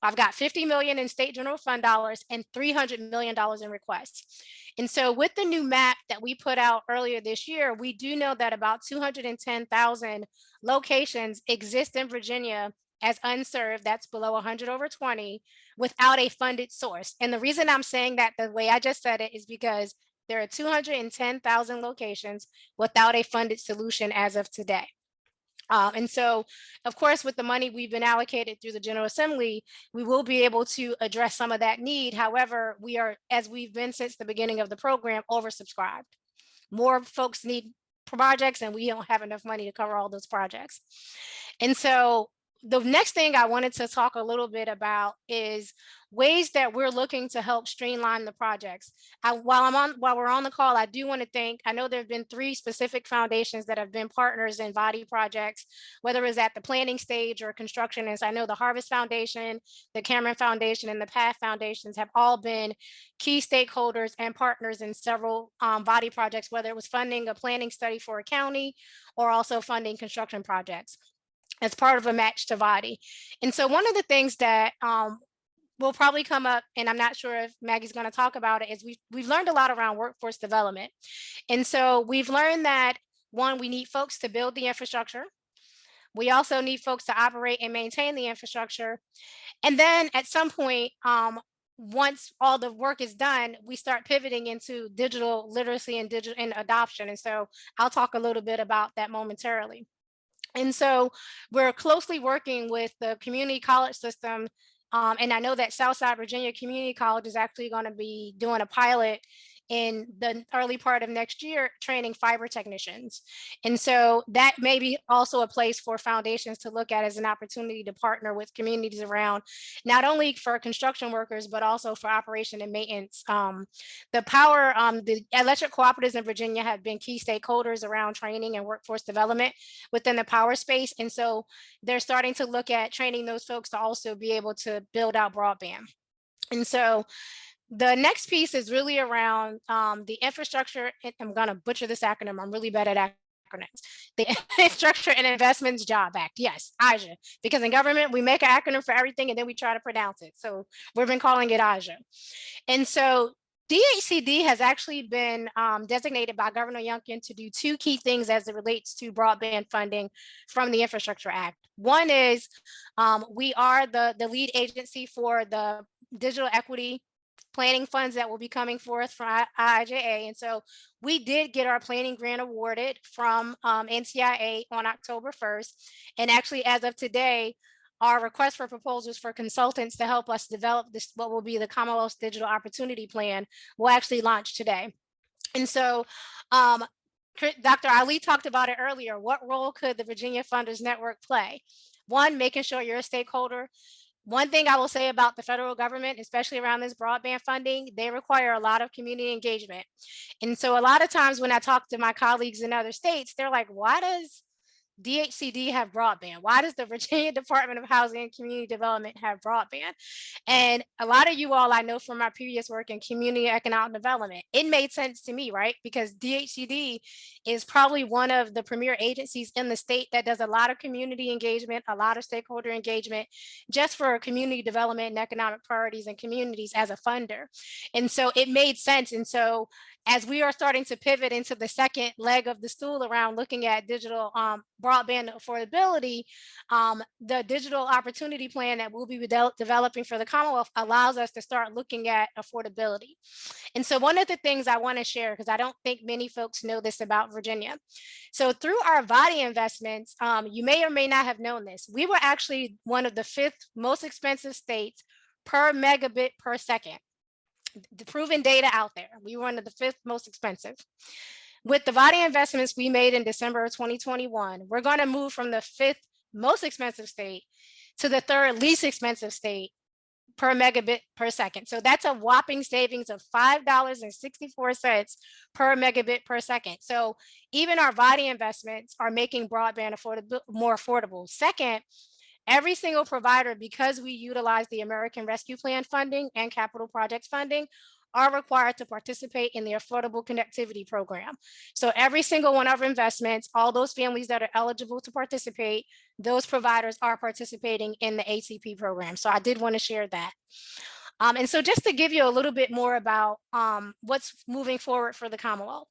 I've got $50 million in state general fund dollars and $300 million in requests. And so with the new map that we put out earlier this year, we do know that about 210,000 locations exist in Virginia as unserved, that's below 100/20, without a funded source. And the reason I'm saying that the way I just said it is because there are 210,000 locations without a funded solution as of today. And so, of course, with the money we've been allocated through the General Assembly, we will be able to address some of that need. However, we are, as we've been since the beginning of the program, oversubscribed. More folks need projects, and we don't have enough money to cover all those projects. And so the next thing I wanted to talk a little bit about is ways that we're looking to help streamline the projects. While we're on the call, I do want to thank, I know there have been 3 specific foundations that have been partners in body projects, whether it's at the planning stage or construction. As I know, the Harvest Foundation, the Cameron Foundation, and the PATH Foundations have all been key stakeholders and partners in several body projects, whether it was funding a planning study for a county or also funding construction projects as part of a match to body. And so one of the things that will probably come up, and I'm not sure if Maggie's going to talk about it, is we've learned a lot around workforce development. And so we've learned that, one, we need folks to build the infrastructure. We also need folks to operate and maintain the infrastructure. And then at some point, once all the work is done, we start pivoting into digital literacy and digital and adoption. And so I'll talk a little bit about that momentarily. And so we're closely working with the community college system. And I know that Southside Virginia Community College is actually going to be doing a pilot in the early part of next year, training fiber technicians. And so that may be also a place for foundations to look at as an opportunity to partner with communities around, not only for construction workers, but also for operation and maintenance. The electric cooperatives in Virginia have been key stakeholders around training and workforce development within the power space. And so they're starting to look at training those folks to also be able to build out broadband. And so the next piece is really around the infrastructure. I'm going to butcher this acronym. I'm really bad at acronyms. The Infrastructure and Investments Job Act. Yes, IJA. Because in government, we make an acronym for everything and then we try to pronounce it. So we've been calling it IJA. And so DHCD has actually been designated by Governor Youngkin to do two key things as it relates to broadband funding from the Infrastructure Act. One is we are the lead agency for the digital equity planning funds that will be coming forth from IIJA. And so we did get our planning grant awarded from NTIA on October 1st. And actually, as of today, our request for proposals for consultants to help us develop this, what will be the Commonwealth's Digital Opportunity Plan, will actually launch today. And so Dr. Ali talked about it earlier. What role could the Virginia Funders Network play? One, making sure you're a stakeholder. One thing I will say about the federal government, especially around this broadband funding, they require a lot of community engagement. And so a lot of times when I talk to my colleagues in other states, they're like, why does DHCD have broadband? Why does the Virginia Department of Housing and Community Development have broadband? And a lot of you all I know from my previous work in community economic development, it made sense to me, right? Because DHCD is probably one of the premier agencies in the state that does a lot of community engagement, a lot of stakeholder engagement, just for community development and economic priorities and communities as a funder. And so it made sense. And so as we are starting to pivot into the second leg of the stool around looking at digital broadband affordability, the digital opportunity plan that we'll be developing for the Commonwealth allows us to start looking at affordability. And so one of the things I want to share, because I don't think many folks know this about Virginia. So through our VADI investments, you may or may not have known this, we were actually one of the 5th most expensive states per megabit per second. The proven data out there. We were one of the 5th most expensive. With the VADI investments we made in December of 2021, we're going to move from the 5th most expensive state to the 3rd least expensive state per megabit per second. So that's a whopping savings of $5.64 per megabit per second. So even our VADI investments are making broadband more affordable. Second, every single provider, because we utilize the American Rescue Plan funding and capital projects funding, are required to participate in the Affordable Connectivity Program. So every single one of our investments, all those families that are eligible to participate, those providers are participating in the ACP program. So I did want to share that. And so just to give you a little bit more about what's moving forward for the Commonwealth.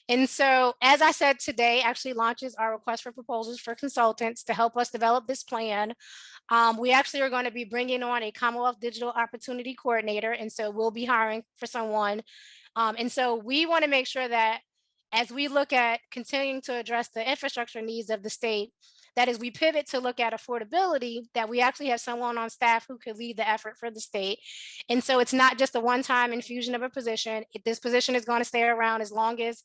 And so, as I said, today actually launches our request for proposals for consultants to help us develop this plan. We actually are going to be bringing on a Commonwealth Digital Opportunity Coordinator. And so we'll be hiring for someone. And so we want to make sure that as we look at continuing to address the infrastructure needs of the state, that as we pivot to look at affordability, that we actually have someone on staff who could lead the effort for the state. And so it's not just a one-time infusion of a position. This position is going to stay around as long as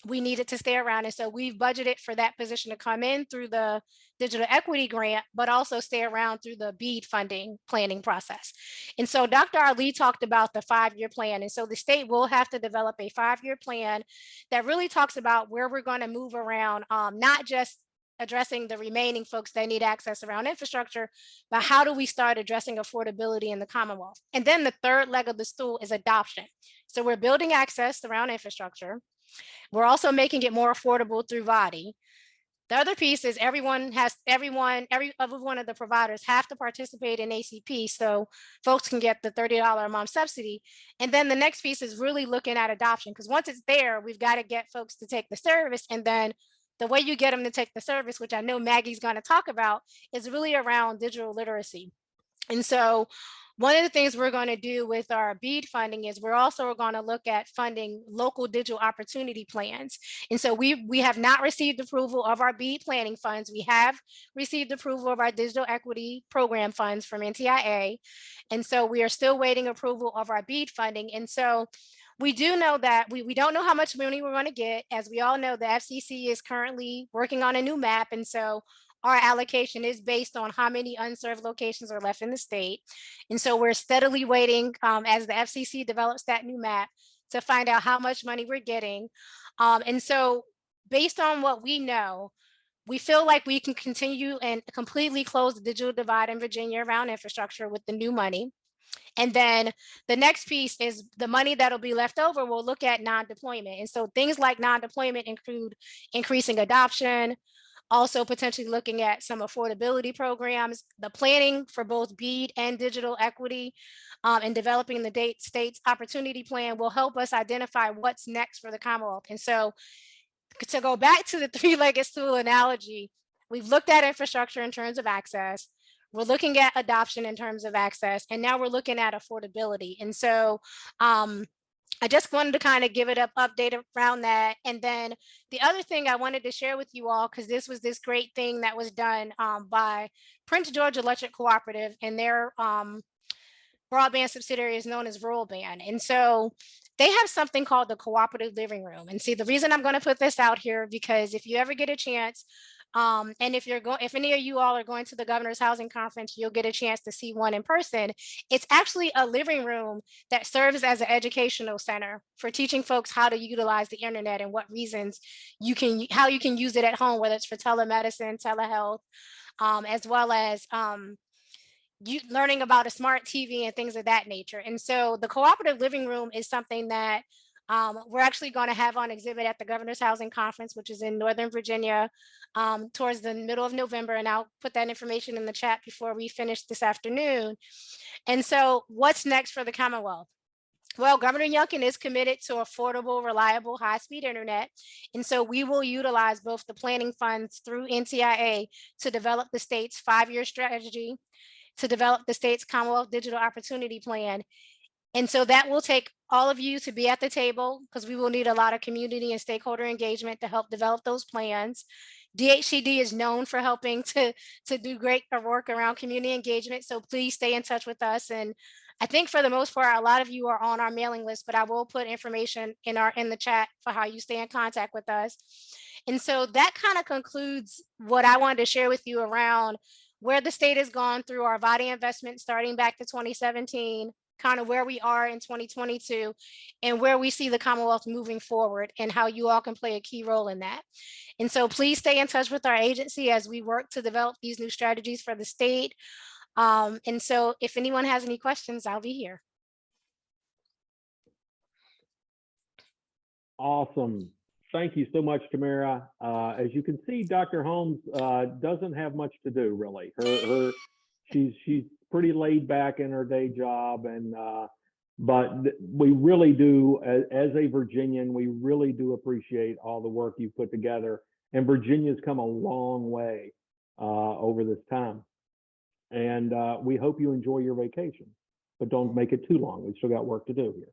we need it to stay around. And so we've budgeted for that position to come in through the digital equity grant, but also stay around through the BEAD funding planning process. And so Dr. Ali talked about the 5-year plan. And so the state will have to develop a 5-year plan that really talks about where we're going to move around, not just addressing the remaining folks that need access around infrastructure, but how do we start addressing affordability in the Commonwealth? And then the 3rd leg of the stool is adoption. So we're building access around infrastructure. We're also making it more affordable through VADI. The other piece is every one of the providers have to participate in ACP so folks can get the $30 a month subsidy. And then the next piece is really looking at adoption, because once it's there, we've got to get folks to take the service and then the way you get them to take the service, which I know Maggie's going to talk about, is really around digital literacy. And so one of the things we're going to do with our BEAD funding is we're also going to look at funding local digital opportunity plans. And so we have not received approval of our BEAD planning funds. We have received approval of our digital equity program funds from NTIA. And so we are still waiting approval of our BEAD funding. And so we do know that we don't know how much money we're going to get. As we all know, the FCC is currently working on a new map. And so our allocation is based on how many unserved locations are left in the state. And so we're steadily waiting as the FCC develops that new map to find out how much money we're getting. And so based on what we know, we feel like we can continue and completely close the digital divide in Virginia around infrastructure with the new money. And then the next piece is the money that'll be left over, we'll look at non-deployment. And so things like non-deployment include increasing adoption, also potentially looking at some affordability programs, the planning for both BEAD and digital equity, and developing the state's opportunity plan will help us identify what's next for the Commonwealth. And so to go back to the three-legged stool analogy, we've looked at infrastructure in terms of access, we're looking at adoption in terms of access, and now we're looking at affordability. And so I just wanted to kind of give it an update around that. And then the other thing I wanted to share with you all, because this was this great thing that was done by Prince George Electric Cooperative, and their broadband subsidiary is known as Broadband. And so they have something called the cooperative living room. And see, the reason I'm going to put this out here, because if you ever get a chance, and if any of you all are going to the Governor's Housing Conference, you'll get a chance to see one in person. It's actually a living room that serves as an educational center for teaching folks how to utilize the internet and what reasons how you can use it at home, whether it's for telemedicine, telehealth, as well as learning about a smart TV and things of that nature. And so the cooperative living room is something that we're actually going to have on exhibit at the Governor's Housing Conference, which is in Northern Virginia, towards the middle of November. And I'll put that information in the chat before we finish this afternoon. And so what's next for the Commonwealth? Well, Governor Youngkin is committed to affordable, reliable, high-speed internet. And so we will utilize both the planning funds through NTIA to develop the state's 5-year strategy, to develop the state's Commonwealth Digital Opportunity Plan. And so that will take all of you to be at the table, because we will need a lot of community and stakeholder engagement to help develop those plans. DHCD is known for helping to do great work around community engagement. So please stay in touch with us. And I think for the most part, a lot of you are on our mailing list, but I will put information in the chat for how you stay in contact with us. And so that kind of concludes what I wanted to share with you around where the state has gone through our VADI investment starting back to 2017, kind of where we are in 2022, and where we see the Commonwealth moving forward, and how you all can play a key role in that. And so please stay in touch with our agency as we work to develop these new strategies for the state. And so if anyone has any questions, I'll be here. Awesome. Thank you so much, Tamara. As you can see, Dr. Holmes doesn't have much to do, really. She's pretty laid back in her day job, and but we really do, as a Virginian, we really do appreciate all the work you've put together. And Virginia's come a long way over this time. And we hope you enjoy your vacation, but don't make it too long. We've still got work to do here.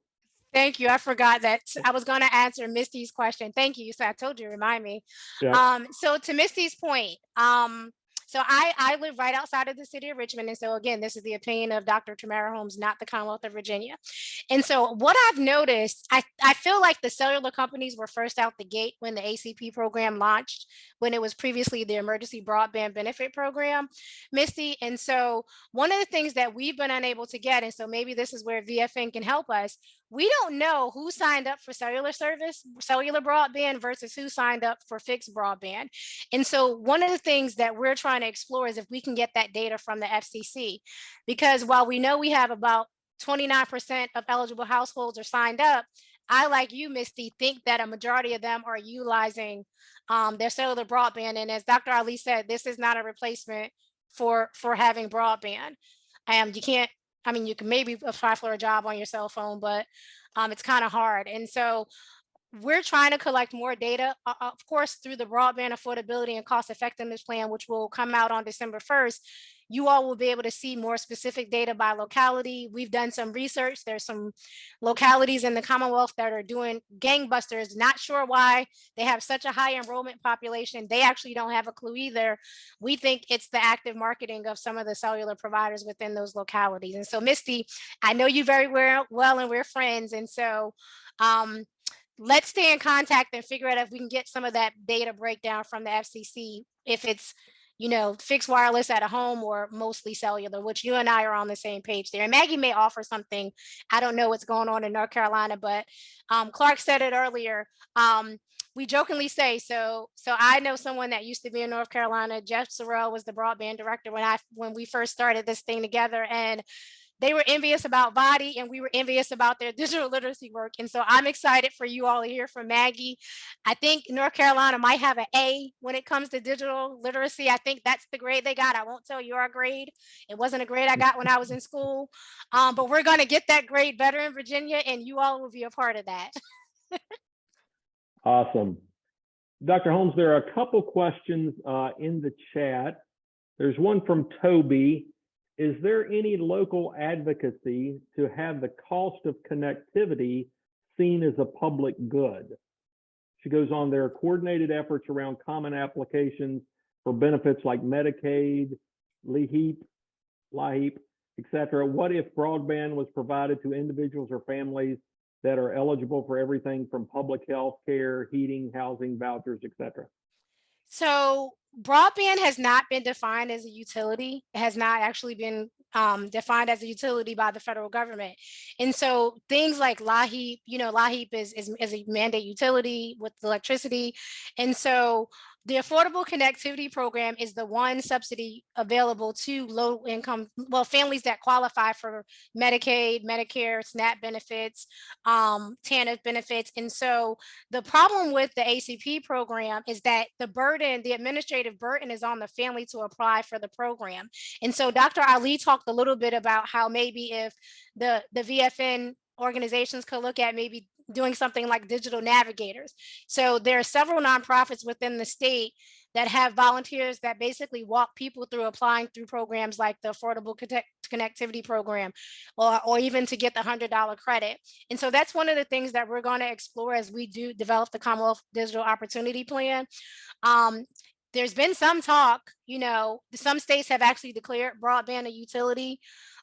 Thank you. I forgot that I was going to answer Misty's question. Thank you. So I told you, remind me. Yeah. So to Misty's point, so I live right outside of the city of Richmond. And so again, this is the opinion of Dr. Tamara Holmes, not the Commonwealth of Virginia. And so what I've noticed, I feel like the cellular companies were first out the gate when the ACP program launched, when it was previously the Emergency Broadband Benefit Program, Misty. And so one of the things that we've been unable to get, and so maybe this is where VFN can help us, we don't know who signed up for cellular service, cellular broadband versus who signed up for fixed broadband. And so one of the things that we're trying to explore is if we can get that data from the FCC, because while we know we have about 29% of eligible households are signed up, I, like you, Misty, think that a majority of them are utilizing their cellular broadband. And as Dr. Ali said, this is not a replacement for having broadband. You can't, you can maybe apply for a job on your cell phone, but it's kind of hard. And so we're trying to collect more data, of course, through the broadband affordability and cost effectiveness plan, which will come out on December 1st. You all will be able to see more specific data by locality. We've done some research. There's some localities in the Commonwealth that are doing gangbusters, not sure why they have such a high enrollment population. They actually don't have a clue either. We think it's the active marketing of some of the cellular providers within those localities. And so, Misty, I know you very well, and we're friends. And so, let's stay in contact and figure out if we can get some of that data breakdown from the FCC, if it's, fixed wireless at a home or mostly cellular, which you and I are on the same page there. And Maggie may offer something. I don't know what's going on in North Carolina, but Clark said it earlier. We jokingly say, so I know someone that used to be in North Carolina. Jeff Sorrell was the broadband director when we first started this thing together, and they were envious about Vadi and we were envious about their digital literacy work. And so I'm excited for you all to hear from Maggie. I think North Carolina might have an A when it comes to digital literacy. I think that's the grade they got. I won't tell you our grade. It wasn't a grade I got when I was in school, but we're going to get that grade better in Virginia, and you all will be a part of that. Awesome. Dr. Holmes, there are a couple questions in the chat. There's one from Toby. Is there any local advocacy to have the cost of connectivity seen as a public good? She goes on, there are coordinated efforts around common applications for benefits like Medicaid, LEHEAP, etc. What if broadband was provided to individuals or families that are eligible for everything from public health care, heating, housing, vouchers, etc.? So broadband has not been defined as a utility. It has not actually been defined as a utility by the federal government. And so things like LAHEAP, LAHEAP is a mandate utility with electricity. And so the Affordable Connectivity Program is the one subsidy available to low income, families that qualify for Medicaid, Medicare, SNAP benefits, TANF benefits. And so the problem with the ACP program is that the administrative burden is on the family to apply for the program. And so Dr. Ali talked a little bit about how maybe if the VFN organizations could look at maybe doing something like digital navigators. So there are several nonprofits within the state that have volunteers that basically walk people through applying through programs like the Affordable Connectivity Program, or even to get the $100 credit. And so that's one of the things that we're going to explore as we do develop the Commonwealth Digital Opportunity Plan. There's been some talk, some states have actually declared broadband a utility.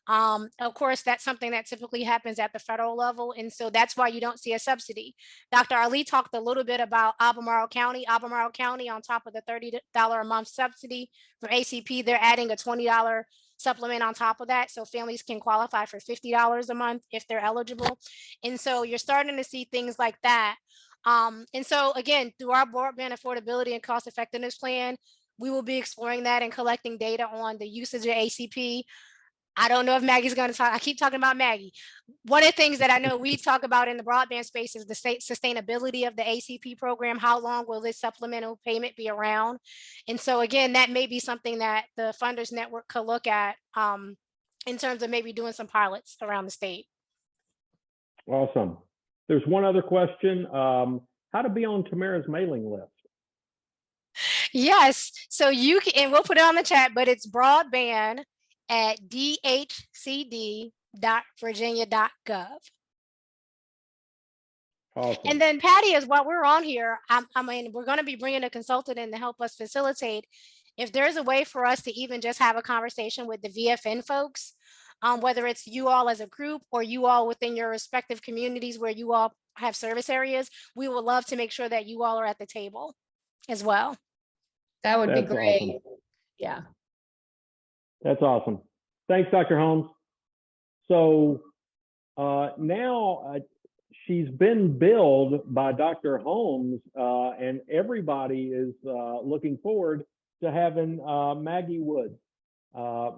Of course, that's something that typically happens at the federal level. And so that's why you don't see a subsidy. Dr. Ali talked a little bit about Albemarle County. Albemarle County, on top of the $30 a month subsidy from ACP, they're adding a $20 supplement on top of that. So families can qualify for $50 a month if they're eligible. And so you're starting to see things like that. And so again, through our broadband affordability and cost effectiveness plan, we will be exploring that and collecting data on the usage of ACP. I don't know if Maggie's going to talk. I keep talking about Maggie. One of the things that I know we talk about in the broadband space is the sustainability of the ACP program. How long will this supplemental payment be around? And so again, that may be something that the funders network could look at in terms of maybe doing some pilots around the state. Awesome. There's one other question. How to be on Tamara's mailing list? Yes. So you can, and we'll put it on the chat, but it's broadband at dhcd.virginia.gov. Awesome. And then Patty, as while we're on here, we're going to be bringing a consultant in to help us facilitate. If there's a way for us to even just have a conversation with the VFN folks, whether it's you all as a group or you all within your respective communities where you all have service areas, we would love to make sure that you all are at the table as well. That would be great. Awesome. Yeah. That's awesome. Thanks, Dr. Holmes. So now she's been billed by Dr. Holmes, and everybody is looking forward to having Maggie Wood.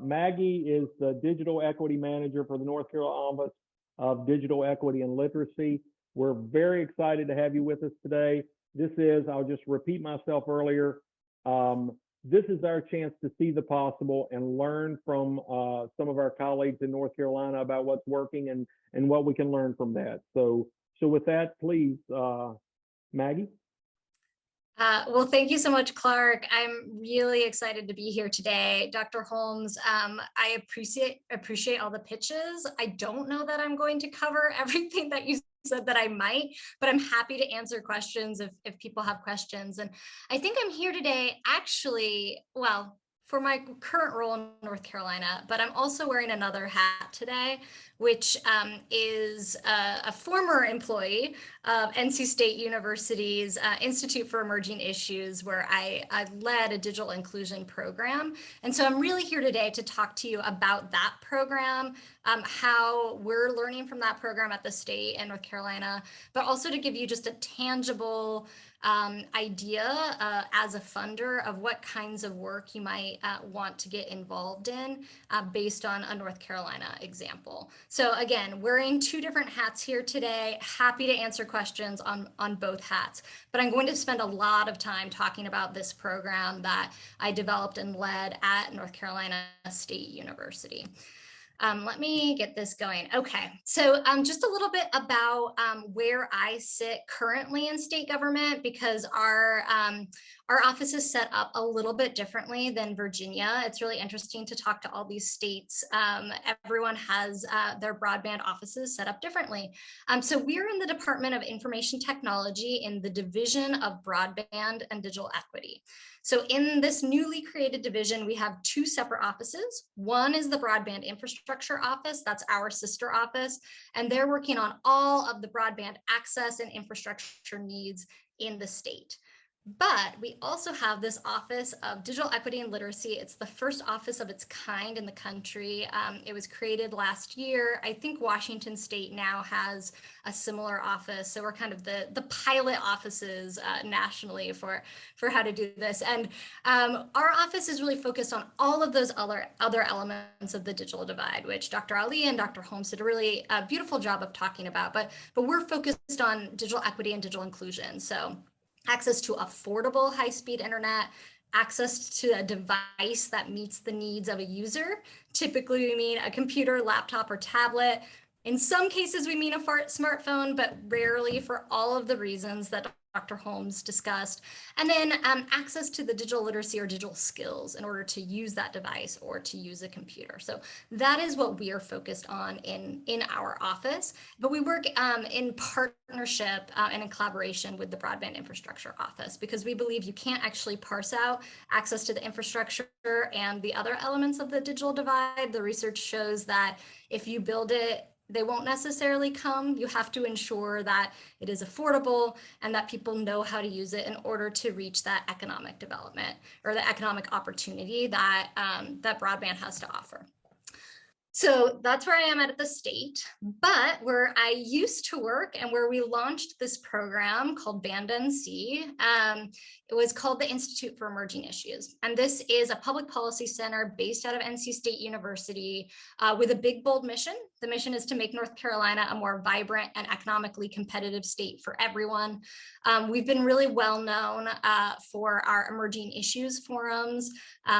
Maggie is the Digital Equity Manager for the North Carolina Office of Digital Equity and Literacy. We're very excited to have you with us today. This is, I'll just repeat myself earlier, this is our chance to see the possible and learn from some of our colleagues in North Carolina about what's working and what we can learn from that. So with that, please, Maggie? Well, thank you so much, Clark. I'm really excited to be here today. Dr. Holmes, I appreciate all the pitches. I don't know that I'm going to cover everything that you said that I might, but I'm happy to answer questions if people have questions. And I think I'm here today actually, well, for my current role in North Carolina, but I'm also wearing another hat today, which is a former employee of NC State University's Institute for Emerging Issues, where I led a digital inclusion program. And so I'm really here today to talk to you about that program, how we're learning from that program at the state in North Carolina, but also to give you just a tangible idea as a funder of what kinds of work you might want to get involved in based on a North Carolina example. So again, wearing two different hats here today, happy to answer questions on both hats, but I'm going to spend a lot of time talking about this program that I developed and led at North Carolina State University. Let me get this going. Okay, so just a little bit about where I sit currently in state government, because our office is set up a little bit differently than Virginia. It's really interesting to talk to all these states. Everyone has their broadband offices set up differently. So we're in the Department of Information Technology in the Division of Broadband and Digital Equity. So in this newly created division, we have two separate offices. One is the Broadband Infrastructure Office, that's our sister office, and they're working on all of the broadband access and infrastructure needs in the state. But we also have this Office of Digital Equity and Literacy. It's the first office of its kind in the country. It was created last year. I think Washington State now has a similar office. So we're kind of the pilot offices nationally for how to do this. And our office is really focused on all of those other elements of the digital divide, which Dr. Ali and Dr. Holmes did a really beautiful job of talking about. But we're focused on digital equity and digital inclusion. So access to affordable high-speed internet, access to a device that meets the needs of a user. Typically, we mean a computer, laptop, or tablet. In some cases, we mean a smartphone, but rarely for all of the reasons that Dr. Holmes discussed. And then access to the digital literacy or digital skills in order to use that device or to use a computer. So that is what we are focused on in our office. But we work in partnership and in collaboration with the Broadband Infrastructure Office, because we believe you can't actually parse out access to the infrastructure and the other elements of the digital divide. The research shows that if you build it, they won't necessarily come. You have to ensure that it is affordable and that people know how to use it in order to reach that economic development or the economic opportunity that that broadband has to offer. So that's where I am at the state, but where I used to work and where we launched this program called Band NC, it was called the Institute for Emerging Issues. And this is a public policy center based out of NC State University with a big, bold mission. The mission is to make North Carolina a more vibrant and economically competitive state for everyone. We've been really well known for our Emerging Issues Forums,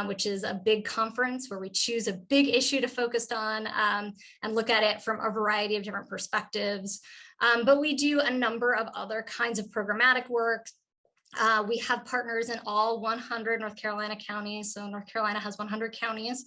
which is a big conference where we choose a big issue to focus on and look at it from a variety of different perspectives. But we do a number of other kinds of programmatic work. We have partners in all 100 North Carolina counties. So North Carolina has 100 counties.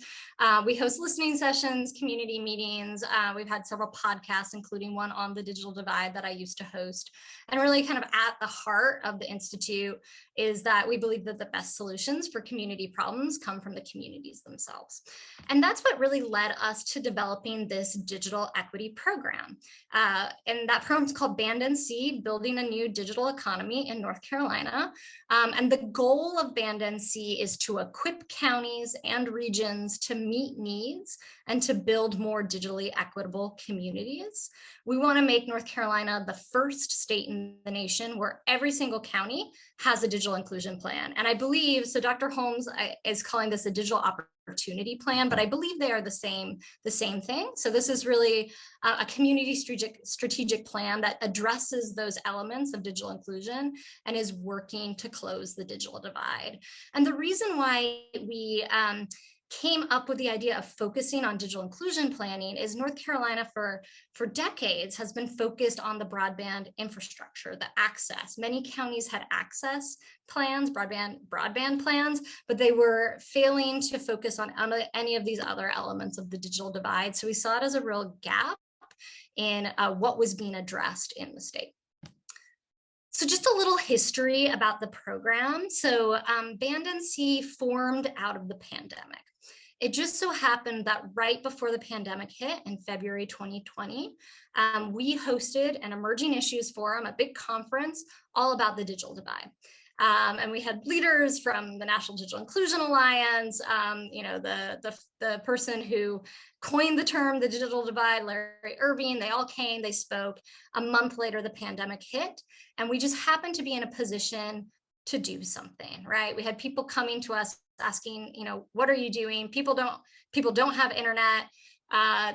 We host listening sessions, community meetings. We've had several podcasts, including one on the digital divide that I used to host. And really kind of at the heart of the Institute is that we believe that the best solutions for community problems come from the communities themselves. And that's what really led us to developing this digital equity program. And that program is called Band NC, Building a New Digital Economy in North Carolina. And the goal of Band NC is to equip counties and regions to meet needs and to build more digitally equitable communities. We want to make North Carolina the first state in the nation where every single county has a digital inclusion plan. And I believe, so Dr. Holmes is calling this a digital opportunity plan, but I believe they are the same thing. So this is really a community strategic plan that addresses those elements of digital inclusion and is working to close the digital divide. And the reason why we came up with the idea of focusing on digital inclusion planning is North Carolina for decades has been focused on the broadband infrastructure, the access. Many counties had access plans, broadband plans, but they were failing to focus on any of these other elements of the digital divide. So we saw it as a real gap in what was being addressed in the state. So just a little history about the program. So Band NC formed out of the pandemic. It just so happened that right before the pandemic hit in February 2020, we hosted an Emerging Issues Forum, a big conference all about the digital divide. And we had leaders from the National Digital Inclusion Alliance, you know, the person who coined the term the digital divide, Larry Irving. They all came, they spoke. A month later, the pandemic hit, and we just happened to be in a position to do something, right? We had people coming to us asking, you know, what are you doing? People don't have internet.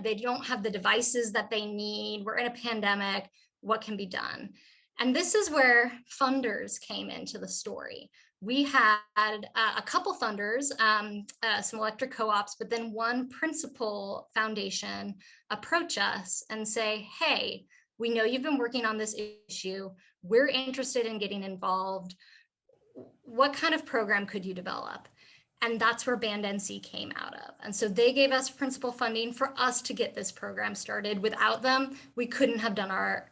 They don't have the devices that they need. We're in a pandemic. What can be done? And this is where funders came into the story. We had a couple funders, some electric co-ops, but then one principal foundation approach us and say, hey, we know you've been working on this issue. We're interested in getting involved. What kind of program could you develop? And that's where Band NC came out of. And so they gave us principal funding for us to get this program started. Without them, we couldn't have done our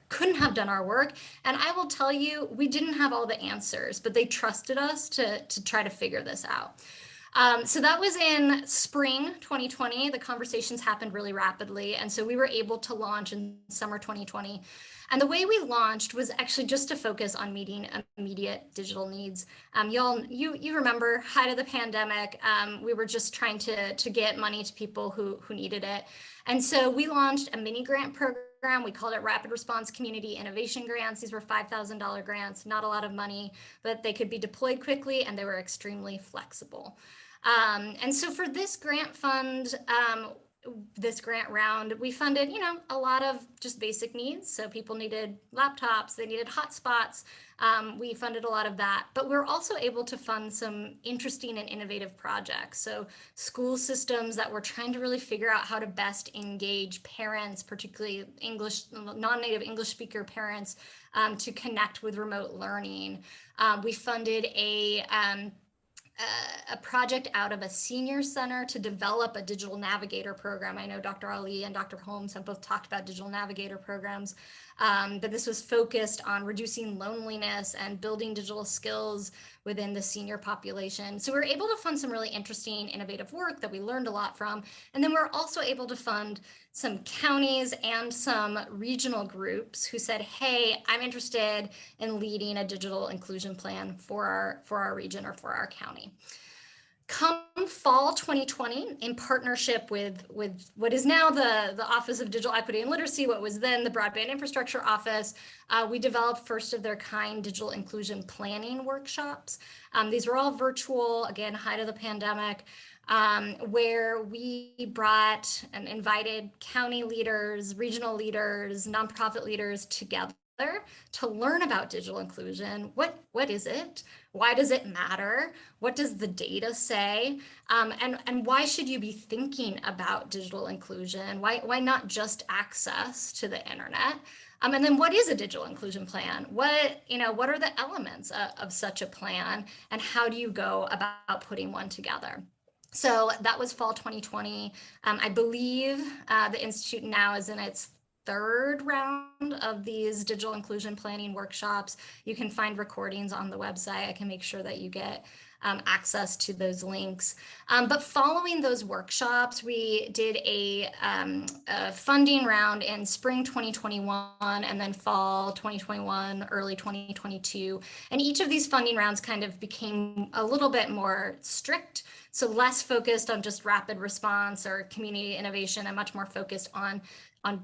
work. And I will tell you, we didn't have all the answers, but they trusted us to try to figure this out. So that was in spring 2020. The conversations happened really rapidly. And so we were able to launch in summer 2020. And the way we launched was actually just to focus on meeting immediate digital needs. You remember, height of the pandemic, we were just trying to get money to people who needed it. And so we launched a mini grant program. We called it Rapid Response Community Innovation Grants. These were $5,000 grants, not a lot of money, but they could be deployed quickly and they were extremely flexible. And so for this grant fund, this grant round, we funded, you know, a lot of just basic needs. So people needed laptops, they needed hotspots. We funded a lot of that, but we're also able to fund some interesting and innovative projects. So school systems that were trying to really figure out how to best engage parents, particularly non-native English speaker parents, to connect with remote learning. We funded a project out of a senior center to develop a digital navigator program. I know Dr. Ali and Dr. Holmes have both talked about digital navigator programs, but this was focused on reducing loneliness and building digital skills within the senior population. So we were able to fund some really interesting, innovative work that we learned a lot from. And then we're also able to fund some counties and some regional groups who said, hey, I'm interested in leading a digital inclusion plan for our region or for our county. Come fall 2020, in partnership with what is now the Office of Digital Equity and Literacy, what was then the Broadband Infrastructure Office, we developed first of their kind digital inclusion planning workshops. These were all virtual, again, height of the pandemic, where we brought and invited county leaders, regional leaders, nonprofit leaders together to learn about digital inclusion. What is it? Why does it matter? What does the data say? And why should you be thinking about digital inclusion? Why not just access to the internet? And then what is a digital inclusion plan? What are the elements of such a plan? And how do you go about putting one together? So that was fall 2020. I believe the Institute now is in its third round of these digital inclusion planning workshops. You can find recordings on the website. I can make sure that you get access to those links. But following those workshops, we did a funding round in spring 2021 and then fall 2021, early 2022. And each of these funding rounds kind of became a little bit more strict. So less focused on just rapid response or community innovation and much more focused on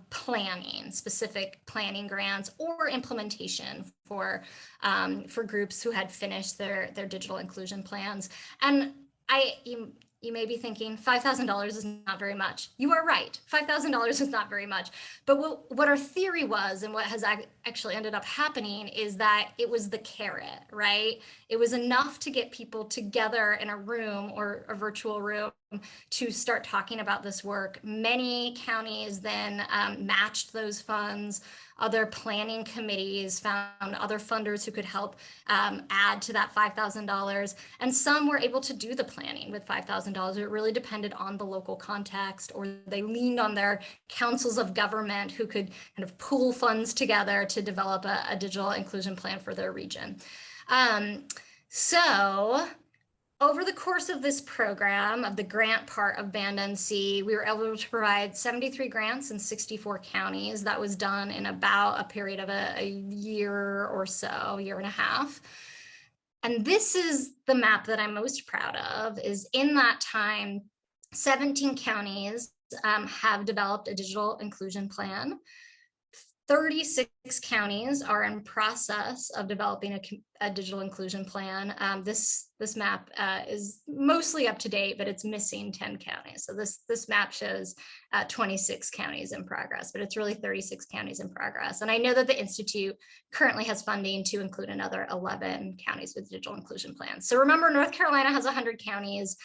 planning, specific planning grants or implementation for groups who had finished their digital inclusion plans. And you may be thinking $5,000 is not very much. You are right, $5,000 is not very much. But what our theory was, and what has actually ended up happening, is that it was the carrot, right? It was enough to get people together in a room or a virtual room to start talking about this work. Many counties then matched those funds. Other planning committees found other funders who could help add to that $5,000. And some were able to do the planning with $5,000. It really depended on the local context, or they leaned on their councils of government who could kind of pool funds together to develop a digital inclusion plan for their region. So over the course of this program, of the grant part of Band NC, we were able to provide 73 grants in 64 counties. That was done in about a period of a year or so, year and a half. And this is the map that I'm most proud of, is in that time, 17 counties have developed a digital inclusion plan. 36 counties are in process of developing a digital inclusion plan. This map is mostly up to date, but it's missing 10 counties. So this map shows 26 counties in progress, but it's really 36 counties in progress. And I know that the Institute currently has funding to include another 11 counties with digital inclusion plans. So remember, North Carolina has 100 counties.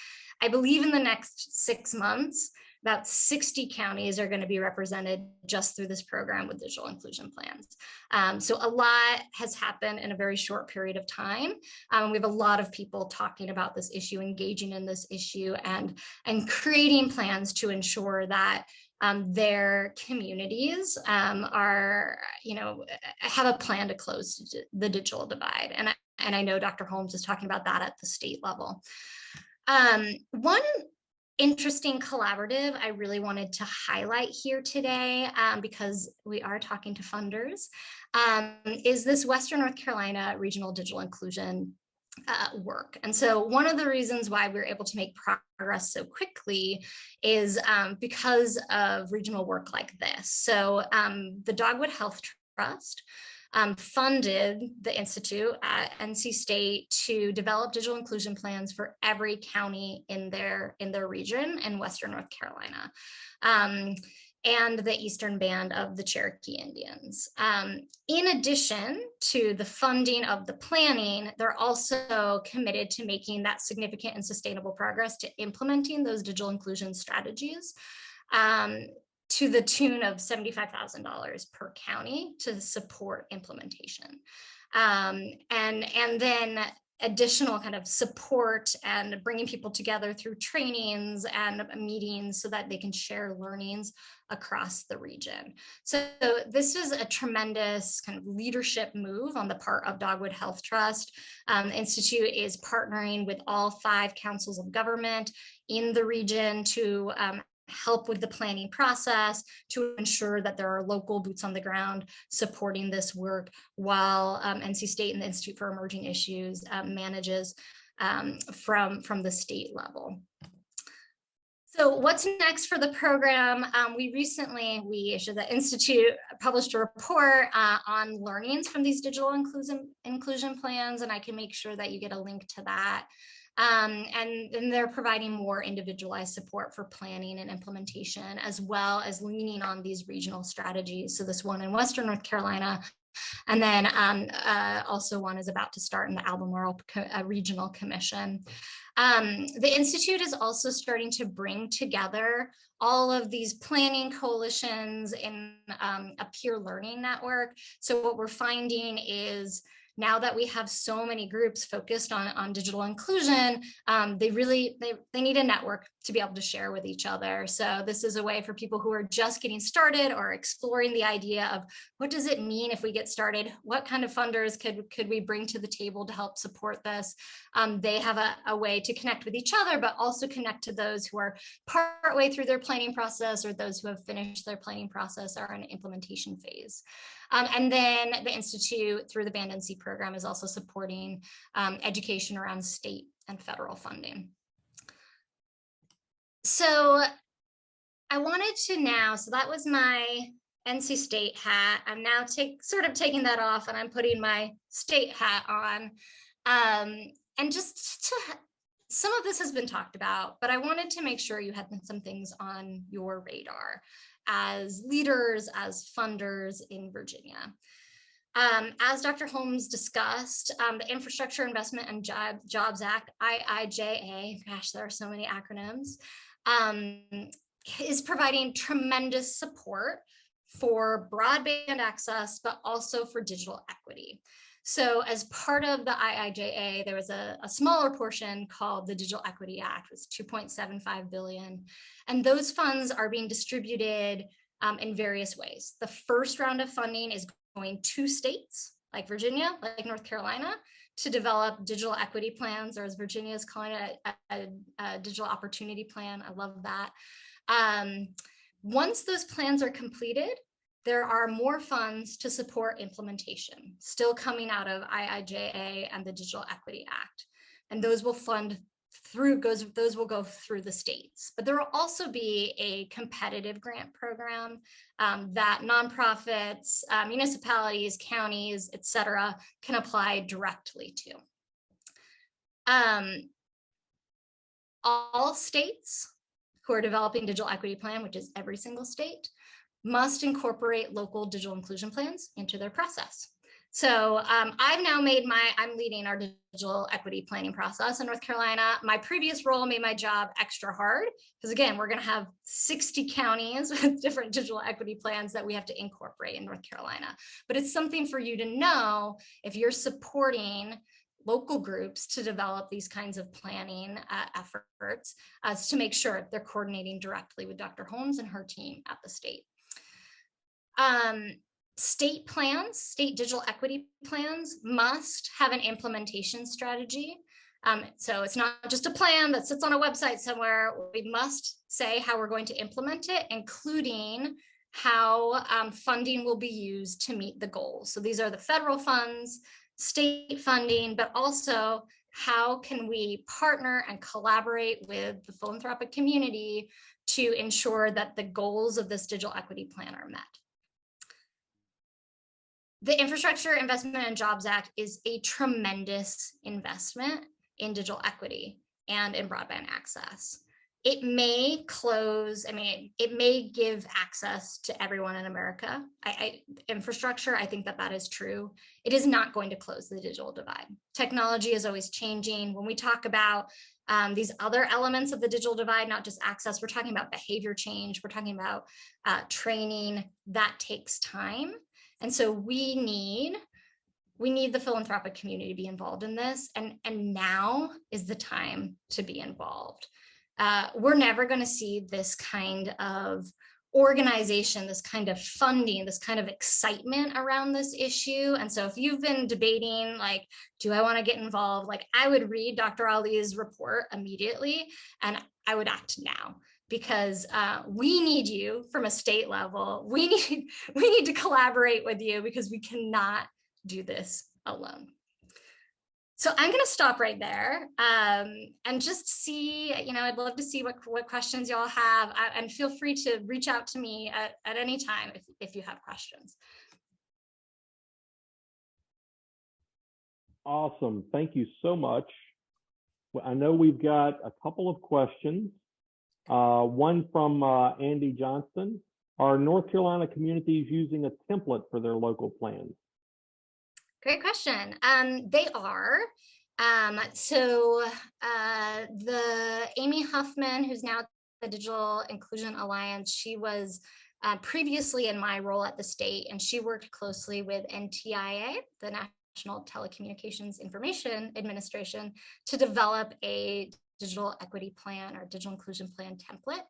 I believe in the next 6 months, about 60 counties are going to be represented just through this program with digital inclusion plans. So a lot has happened in a very short period of time. We have a lot of people talking about this issue, engaging in this issue, and creating plans to ensure that their communities are, have a plan to close the digital divide. And I know Dr. Holmes is talking about that at the state level. One interesting collaborative I really wanted to highlight here today, because we are talking to funders, is this Western North Carolina regional digital inclusion work. And so one of the reasons why we're able to make progress so quickly is because of regional work like this. So the Dogwood Health Trust funded the Institute at NC State to develop digital inclusion plans for every county in their region in Western North Carolina, and the Eastern Band of the Cherokee Indians. In addition to the funding of the planning, they're also committed to making that significant and sustainable progress to implementing those digital inclusion strategies, to the tune of $75,000 per county to support implementation. And then additional kind of support and bringing people together through trainings and meetings so that they can share learnings across the region. So this is a tremendous kind of leadership move on the part of Dogwood Health Trust. The Institute is partnering with all 5 councils of government in the region to help with the planning process, to ensure that there are local boots on the ground supporting this work, while NC State and the Institute for Emerging Issues manages from the state level. So what's next for the program? The Institute published a report on learnings from these digital inclusion plans, and I can make sure that you get a link to that. And they're providing more individualized support for planning and implementation, as well as leaning on these regional strategies. So this one in Western North Carolina, and then also one is about to start in the Albemarle Regional Commission. The Institute is also starting to bring together all of these planning coalitions in a peer learning network. So what we're finding is, now that we have so many groups focused on digital inclusion, they need a network to be able to share with each other. So this is a way for people who are just getting started or exploring the idea of, what does it mean if we get started? What kind of funders could we bring to the table to help support this? They have a way to connect with each other, but also connect to those who are partway through their planning process, or those who have finished their planning process or in implementation phase. And then the Institute, through the Band NC program, is also supporting education around state and federal funding. So I wanted to now, so that was my NC State hat. I'm now sort of taking that off, and I'm putting my state hat on. And just some of this has been talked about, but I wanted to make sure you had some things on your radar as leaders, as funders in Virginia. As Dr. Holmes discussed, the Infrastructure Investment and Jobs Act, IIJA, gosh, there are so many acronyms, is providing tremendous support for broadband access, but also for digital equity. So as part of the IIJA, there was a smaller portion called the Digital Equity Act, it was $2.75 billion. And those funds are being distributed in various ways. The first round of funding is going to states like Virginia, like North Carolina, to develop digital equity plans, or as Virginia is calling it, a digital opportunity plan. I love that. Once those plans are completed, there are more funds to support implementation, still coming out of IIJA and the Digital Equity Act. And those will fund through, those will go through the states. But there will also be a competitive grant program that nonprofits, municipalities, counties, et cetera, can apply directly to. All states who are developing digital equity plan, which is every single state, must incorporate local digital inclusion plans into their process. So I've now made I'm leading our digital equity planning process in North Carolina. My previous role made my job extra hard because again, we're gonna have 60 counties with different digital equity plans that we have to incorporate in North Carolina. But it's something for you to know if you're supporting local groups to develop these kinds of planning efforts to make sure they're coordinating directly with Dr. Holmes and her team at the state. State plans, state digital equity plans must have an implementation strategy. So it's not just a plan that sits on a website somewhere. We must say how we're going to implement it, including how funding will be used to meet the goals. So these are the federal funds, state funding, but also how can we partner and collaborate with the philanthropic community to ensure that the goals of this digital equity plan are met. The Infrastructure Investment and Jobs Act is a tremendous investment in digital equity and in broadband access. It may close, it may give access to everyone in America. Infrastructure, I think that is true. It is not going to close the digital divide. Technology is always changing. When we talk about these other elements of the digital divide, not just access, we're talking about behavior change, we're talking about training, that takes time. And so we need the philanthropic community to be involved in this, and now is the time to be involved. We're never going to see this kind of organization, this kind of funding, this kind of excitement around this issue. And so if you've been debating, like, do I want to get involved? Like, I would read Dr. Ali's report immediately, and I would act now. Because we need you from a state level. We need to collaborate with you because we cannot do this alone. So I'm going to stop right there and just see, I'd love to see what questions y'all have, and feel free to reach out to me at any time if you have questions. Awesome. Thank you so much. Well, I know we've got a couple of questions. One from Andy Johnston. Are North Carolina communities using a template for their local plans? Great question. They are. So the Amy Huffman, who's now at the Digital Inclusion Alliance, she was previously in my role at the state, and she worked closely with NTIA, the National Telecommunications Information Administration, to develop a digital equity plan or digital inclusion plan template.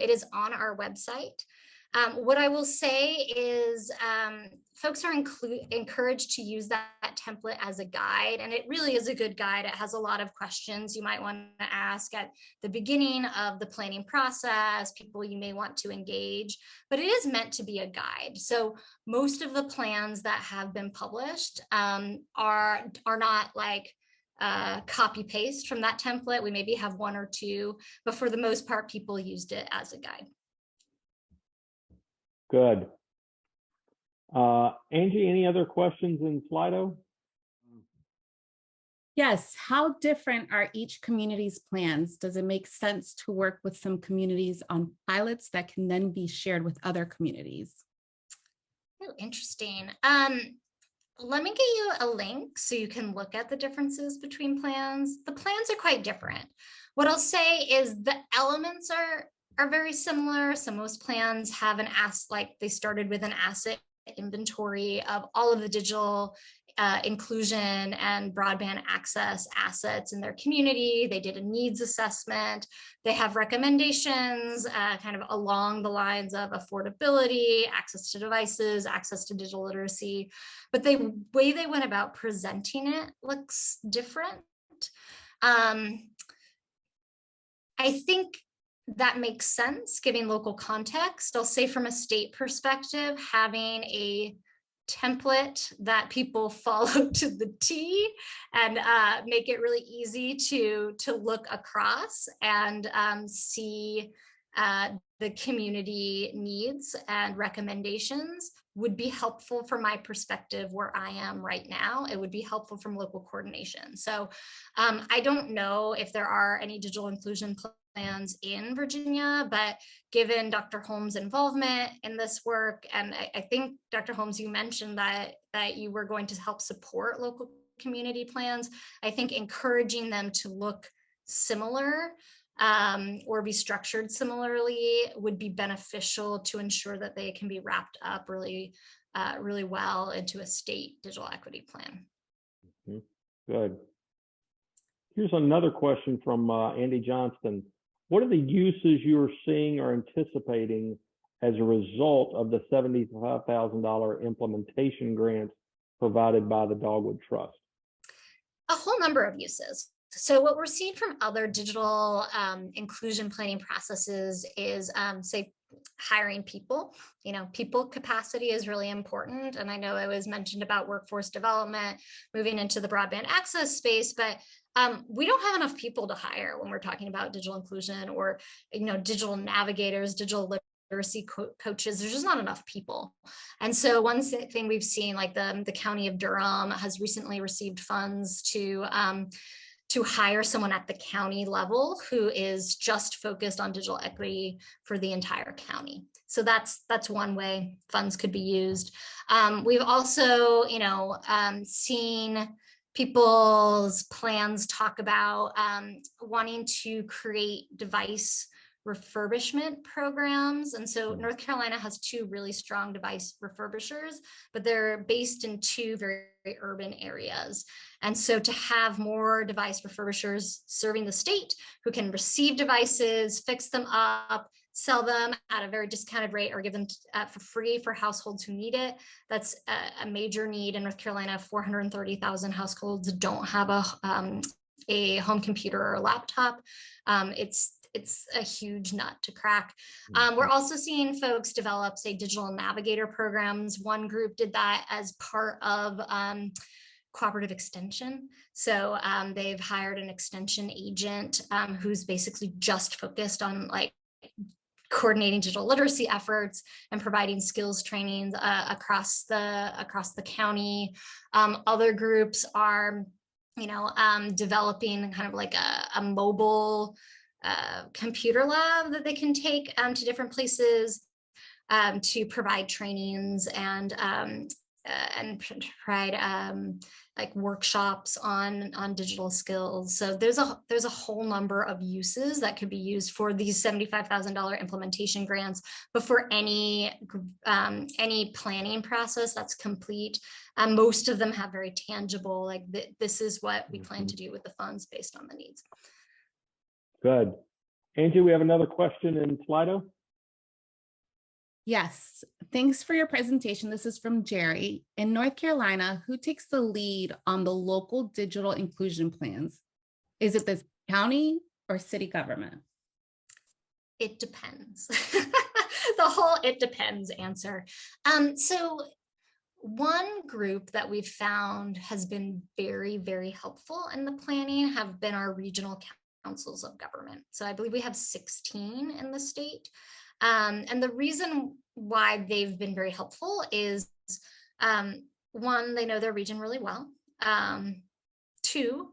It is on our website. What I will say is folks are encouraged to use that template as a guide, and it really is a good guide. It has a lot of questions you might want to ask at the beginning of the planning process, people you may want to engage, but it is meant to be a guide. So most of the plans that have been published are not like copy paste from that template. We maybe have one or two, but for the most part, people used it as a guide. Good. Angie, any other questions in Slido? Yes. How different are each community's plans? Does it make sense to work with some communities on pilots that can then be shared with other communities? Oh, interesting. let me get you a link so you can look at the differences between plans. The plans are quite different. What I'll say is the elements are very similar. So most plans have an asset, like they started with an asset inventory of all of the digital inclusion and broadband access assets in their community. They did a needs assessment. They have recommendations kind of along the lines of affordability, access to devices, access to digital literacy. But the way they went about presenting it looks different. I think that makes sense, giving local context. I'll say from a state perspective, having a template that people follow to the T and make it really easy to look across and see the community needs and recommendations would be helpful from my perspective where I am right now. It would be helpful from local coordination. So I don't know if there are any digital inclusion plans in Virginia, but given Dr. Holmes' involvement in this work, and I think Dr. Holmes, you mentioned that you were going to help support local community plans. I think encouraging them to look similar or be structured similarly would be beneficial to ensure that they can be wrapped up really well into a state digital equity plan. Good. Here's another question from Andy Johnston. What are the uses you are seeing or anticipating as a result of the $75,000 implementation grants provided by the Dogwood Trust? A whole number of uses. So what we're seeing from other digital inclusion planning processes is, say, hiring people. People capacity is really important. And I know it was mentioned about workforce development, moving into the broadband access space, but we don't have enough people to hire when we're talking about digital inclusion or, digital navigators, digital literacy coaches. There's just not enough people. And so one thing we've seen, like the County of Durham has recently received funds to hire someone at the county level who is just focused on digital equity for the entire county. So that's one way funds could be used. We've also, seen people's plans talk about wanting to create device refurbishment programs. And so North Carolina has 2 really strong device refurbishers, but they're based in 2 very urban areas. And so to have more device refurbishers serving the state who can receive devices, fix them up, sell them at a very discounted rate, or give them for free for households who need it. That's a major need in North Carolina. 430,000 households don't have a home computer or a laptop. It's a huge nut to crack. We're also seeing folks develop, say, digital navigator programs. One group did that as part of cooperative extension. So they've hired an extension agent who's basically just focused on coordinating digital literacy efforts and providing skills trainings across the county. Other groups are, developing kind of like a mobile computer lab that they can take to different places to provide trainings and provide workshops on digital skills. So there's a whole number of uses that could be used for these $75,000 implementation grants, but for any planning process that's complete, most of them have very tangible, this is what we plan to do with the funds based on the needs. Good. Angie, we have another question in Slido. Yes, thanks for your presentation. This is from Jerry. In North Carolina, who takes the lead on the local digital inclusion plans? Is it the county or city government? It depends. The whole "it depends" answer. So one group that we've found has been very, very helpful in the planning have been our regional councils of government. So I believe we have 16 in the state. And the reason why they've been very helpful is, one, they know their region really well. 2,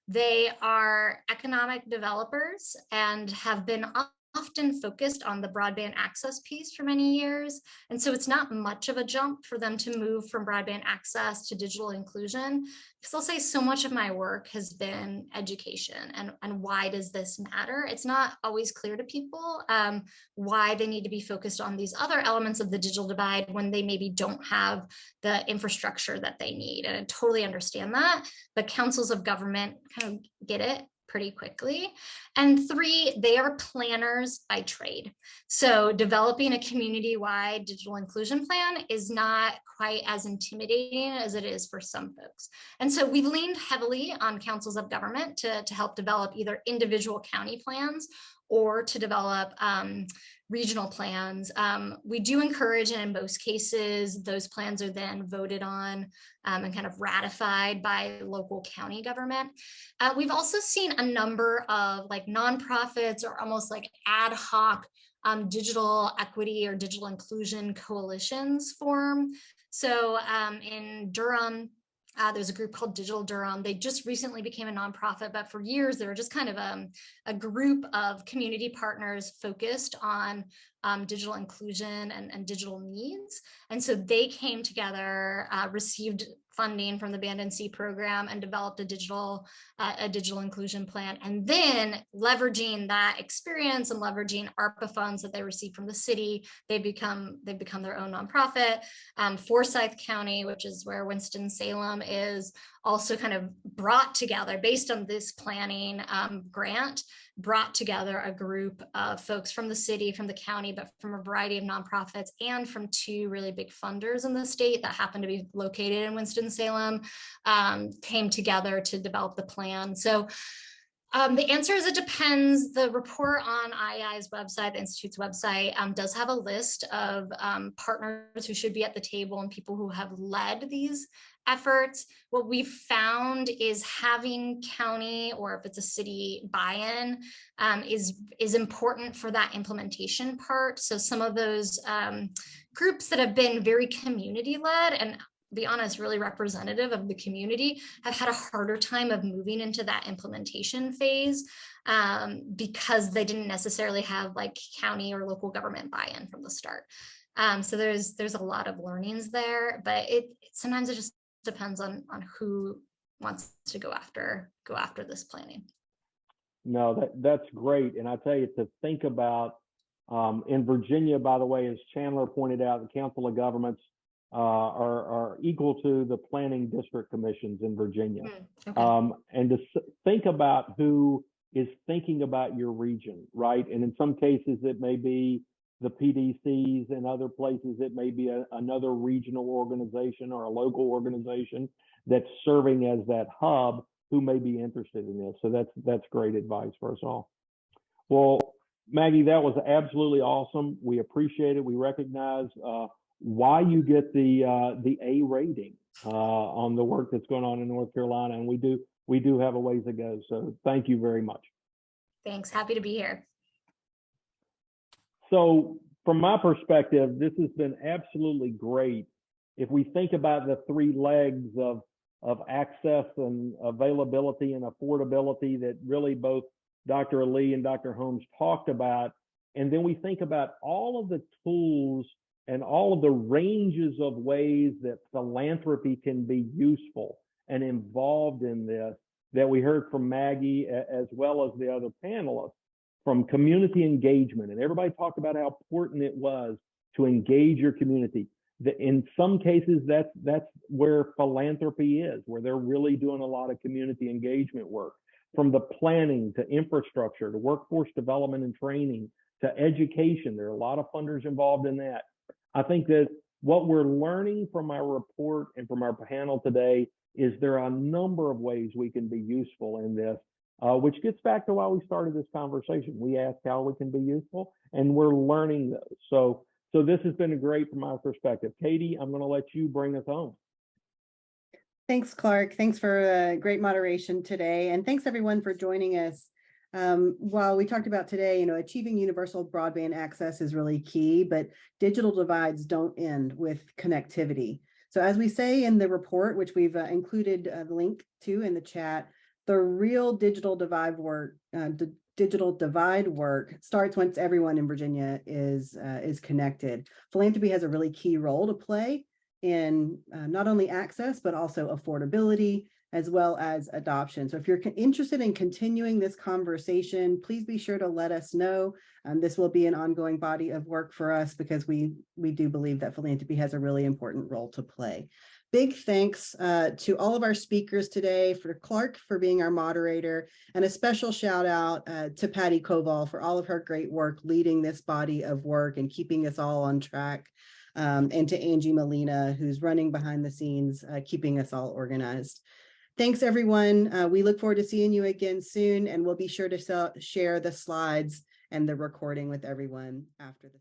they are economic developers and have been often focused on the broadband access piece for many years. And so it's not much of a jump for them to move from broadband access to digital inclusion. Because I'll say so much of my work has been education and why does this matter? It's not always clear to people why they need to be focused on these other elements of the digital divide when they maybe don't have the infrastructure that they need. And I totally understand that, but councils of government kind of get it pretty quickly. And 3, they are planners by trade. So developing a community-wide digital inclusion plan is not quite as intimidating as it is for some folks. And so we've leaned heavily on councils of government to help develop either individual county plans or to develop regional plans. We do encourage, and in most cases, those plans are then voted on and kind of ratified by local county government. We've also seen a number of like nonprofits or almost like ad hoc digital equity or digital inclusion coalitions form. So in Durham, there's a group called Digital Durham. They just recently became a nonprofit, but for years, they were just kind of a group of community partners focused on digital inclusion and digital needs. And so they came together, received funding from the Band and C program and developed a digital inclusion plan. And then leveraging that experience and leveraging ARPA funds that they received from the city, they've become their own nonprofit. Forsyth County, which is where Winston-Salem is, also kind of brought together based on this planning grant, brought together a group of folks from the city, from the county, but from a variety of nonprofits and from 2 really big funders in the state that happen to be located in Winston-Salem, came together to develop the plan. So the answer is it depends. The report on IEI's website, the Institute's website, does have a list of partners who should be at the table and people who have led these efforts. What we've found is having county, or if it's a city, buy-in is important for that implementation part. So some of those groups that have been very community-led and, be honest, really representative of the community, have had a harder time of moving into that implementation phase because they didn't necessarily have like county or local government buy-in from the start. So there's a lot of learnings there, but sometimes it just depends on who wants to go after this planning. No, that's great. And I tell you, to think about in Virginia, by the way, as Chandler pointed out, the Council of Governments are equal to the planning district commissions in Virginia. Okay. And to think about who is thinking about your region, right? And in some cases, it may be the PDCs, and other places it may be another regional organization or a local organization that's serving as that hub who may be interested in this. So that's great advice for us all. Well, Maggie, that was absolutely awesome. We appreciate it. We recognize why you get the A rating on the work that's going on in North Carolina, and we do have a ways to go. So thank you very much. Thanks. Happy to be here. So from my perspective, this has been absolutely great. If we think about the 3 legs of access and availability and affordability that really both Dr. Ali and Dr. Holmes talked about, and then we think about all of the tools and all of the ranges of ways that philanthropy can be useful and involved in this, that we heard from Maggie as well as the other panelists, from community engagement. And everybody talked about how important it was to engage your community. In some cases, that's where philanthropy is, where they're really doing a lot of community engagement work. From the planning to infrastructure to workforce development and training to education, there are a lot of funders involved in that. I think that what we're learning from our report and from our panel today is there are a number of ways we can be useful in this, which gets back to why we started this conversation. We asked how we can be useful, and we're learning those. So this has been great from my perspective. Katie, I'm going to let you bring us home. Thanks, Clark. Thanks for great moderation today. And thanks everyone for joining us. While we talked about today, achieving universal broadband access is really key, but digital divides don't end with connectivity. So as we say in the report, which we've included a link to in the chat, the real digital divide work digital divide work starts once everyone in Virginia is connected. Philanthropy has a really key role to play in not only access, but also affordability, as well as adoption. So if you're interested in continuing this conversation, please be sure to let us know. This will be an ongoing body of work for us because we do believe that philanthropy has a really important role to play. Big thanks to all of our speakers today, for Clark for being our moderator, and a special shout out to Patty Koval for all of her great work leading this body of work and keeping us all on track, and to Angie Molina, who's running behind the scenes, keeping us all organized. Thanks, everyone. We look forward to seeing you again soon, and we'll be sure to share the slides and the recording with everyone after the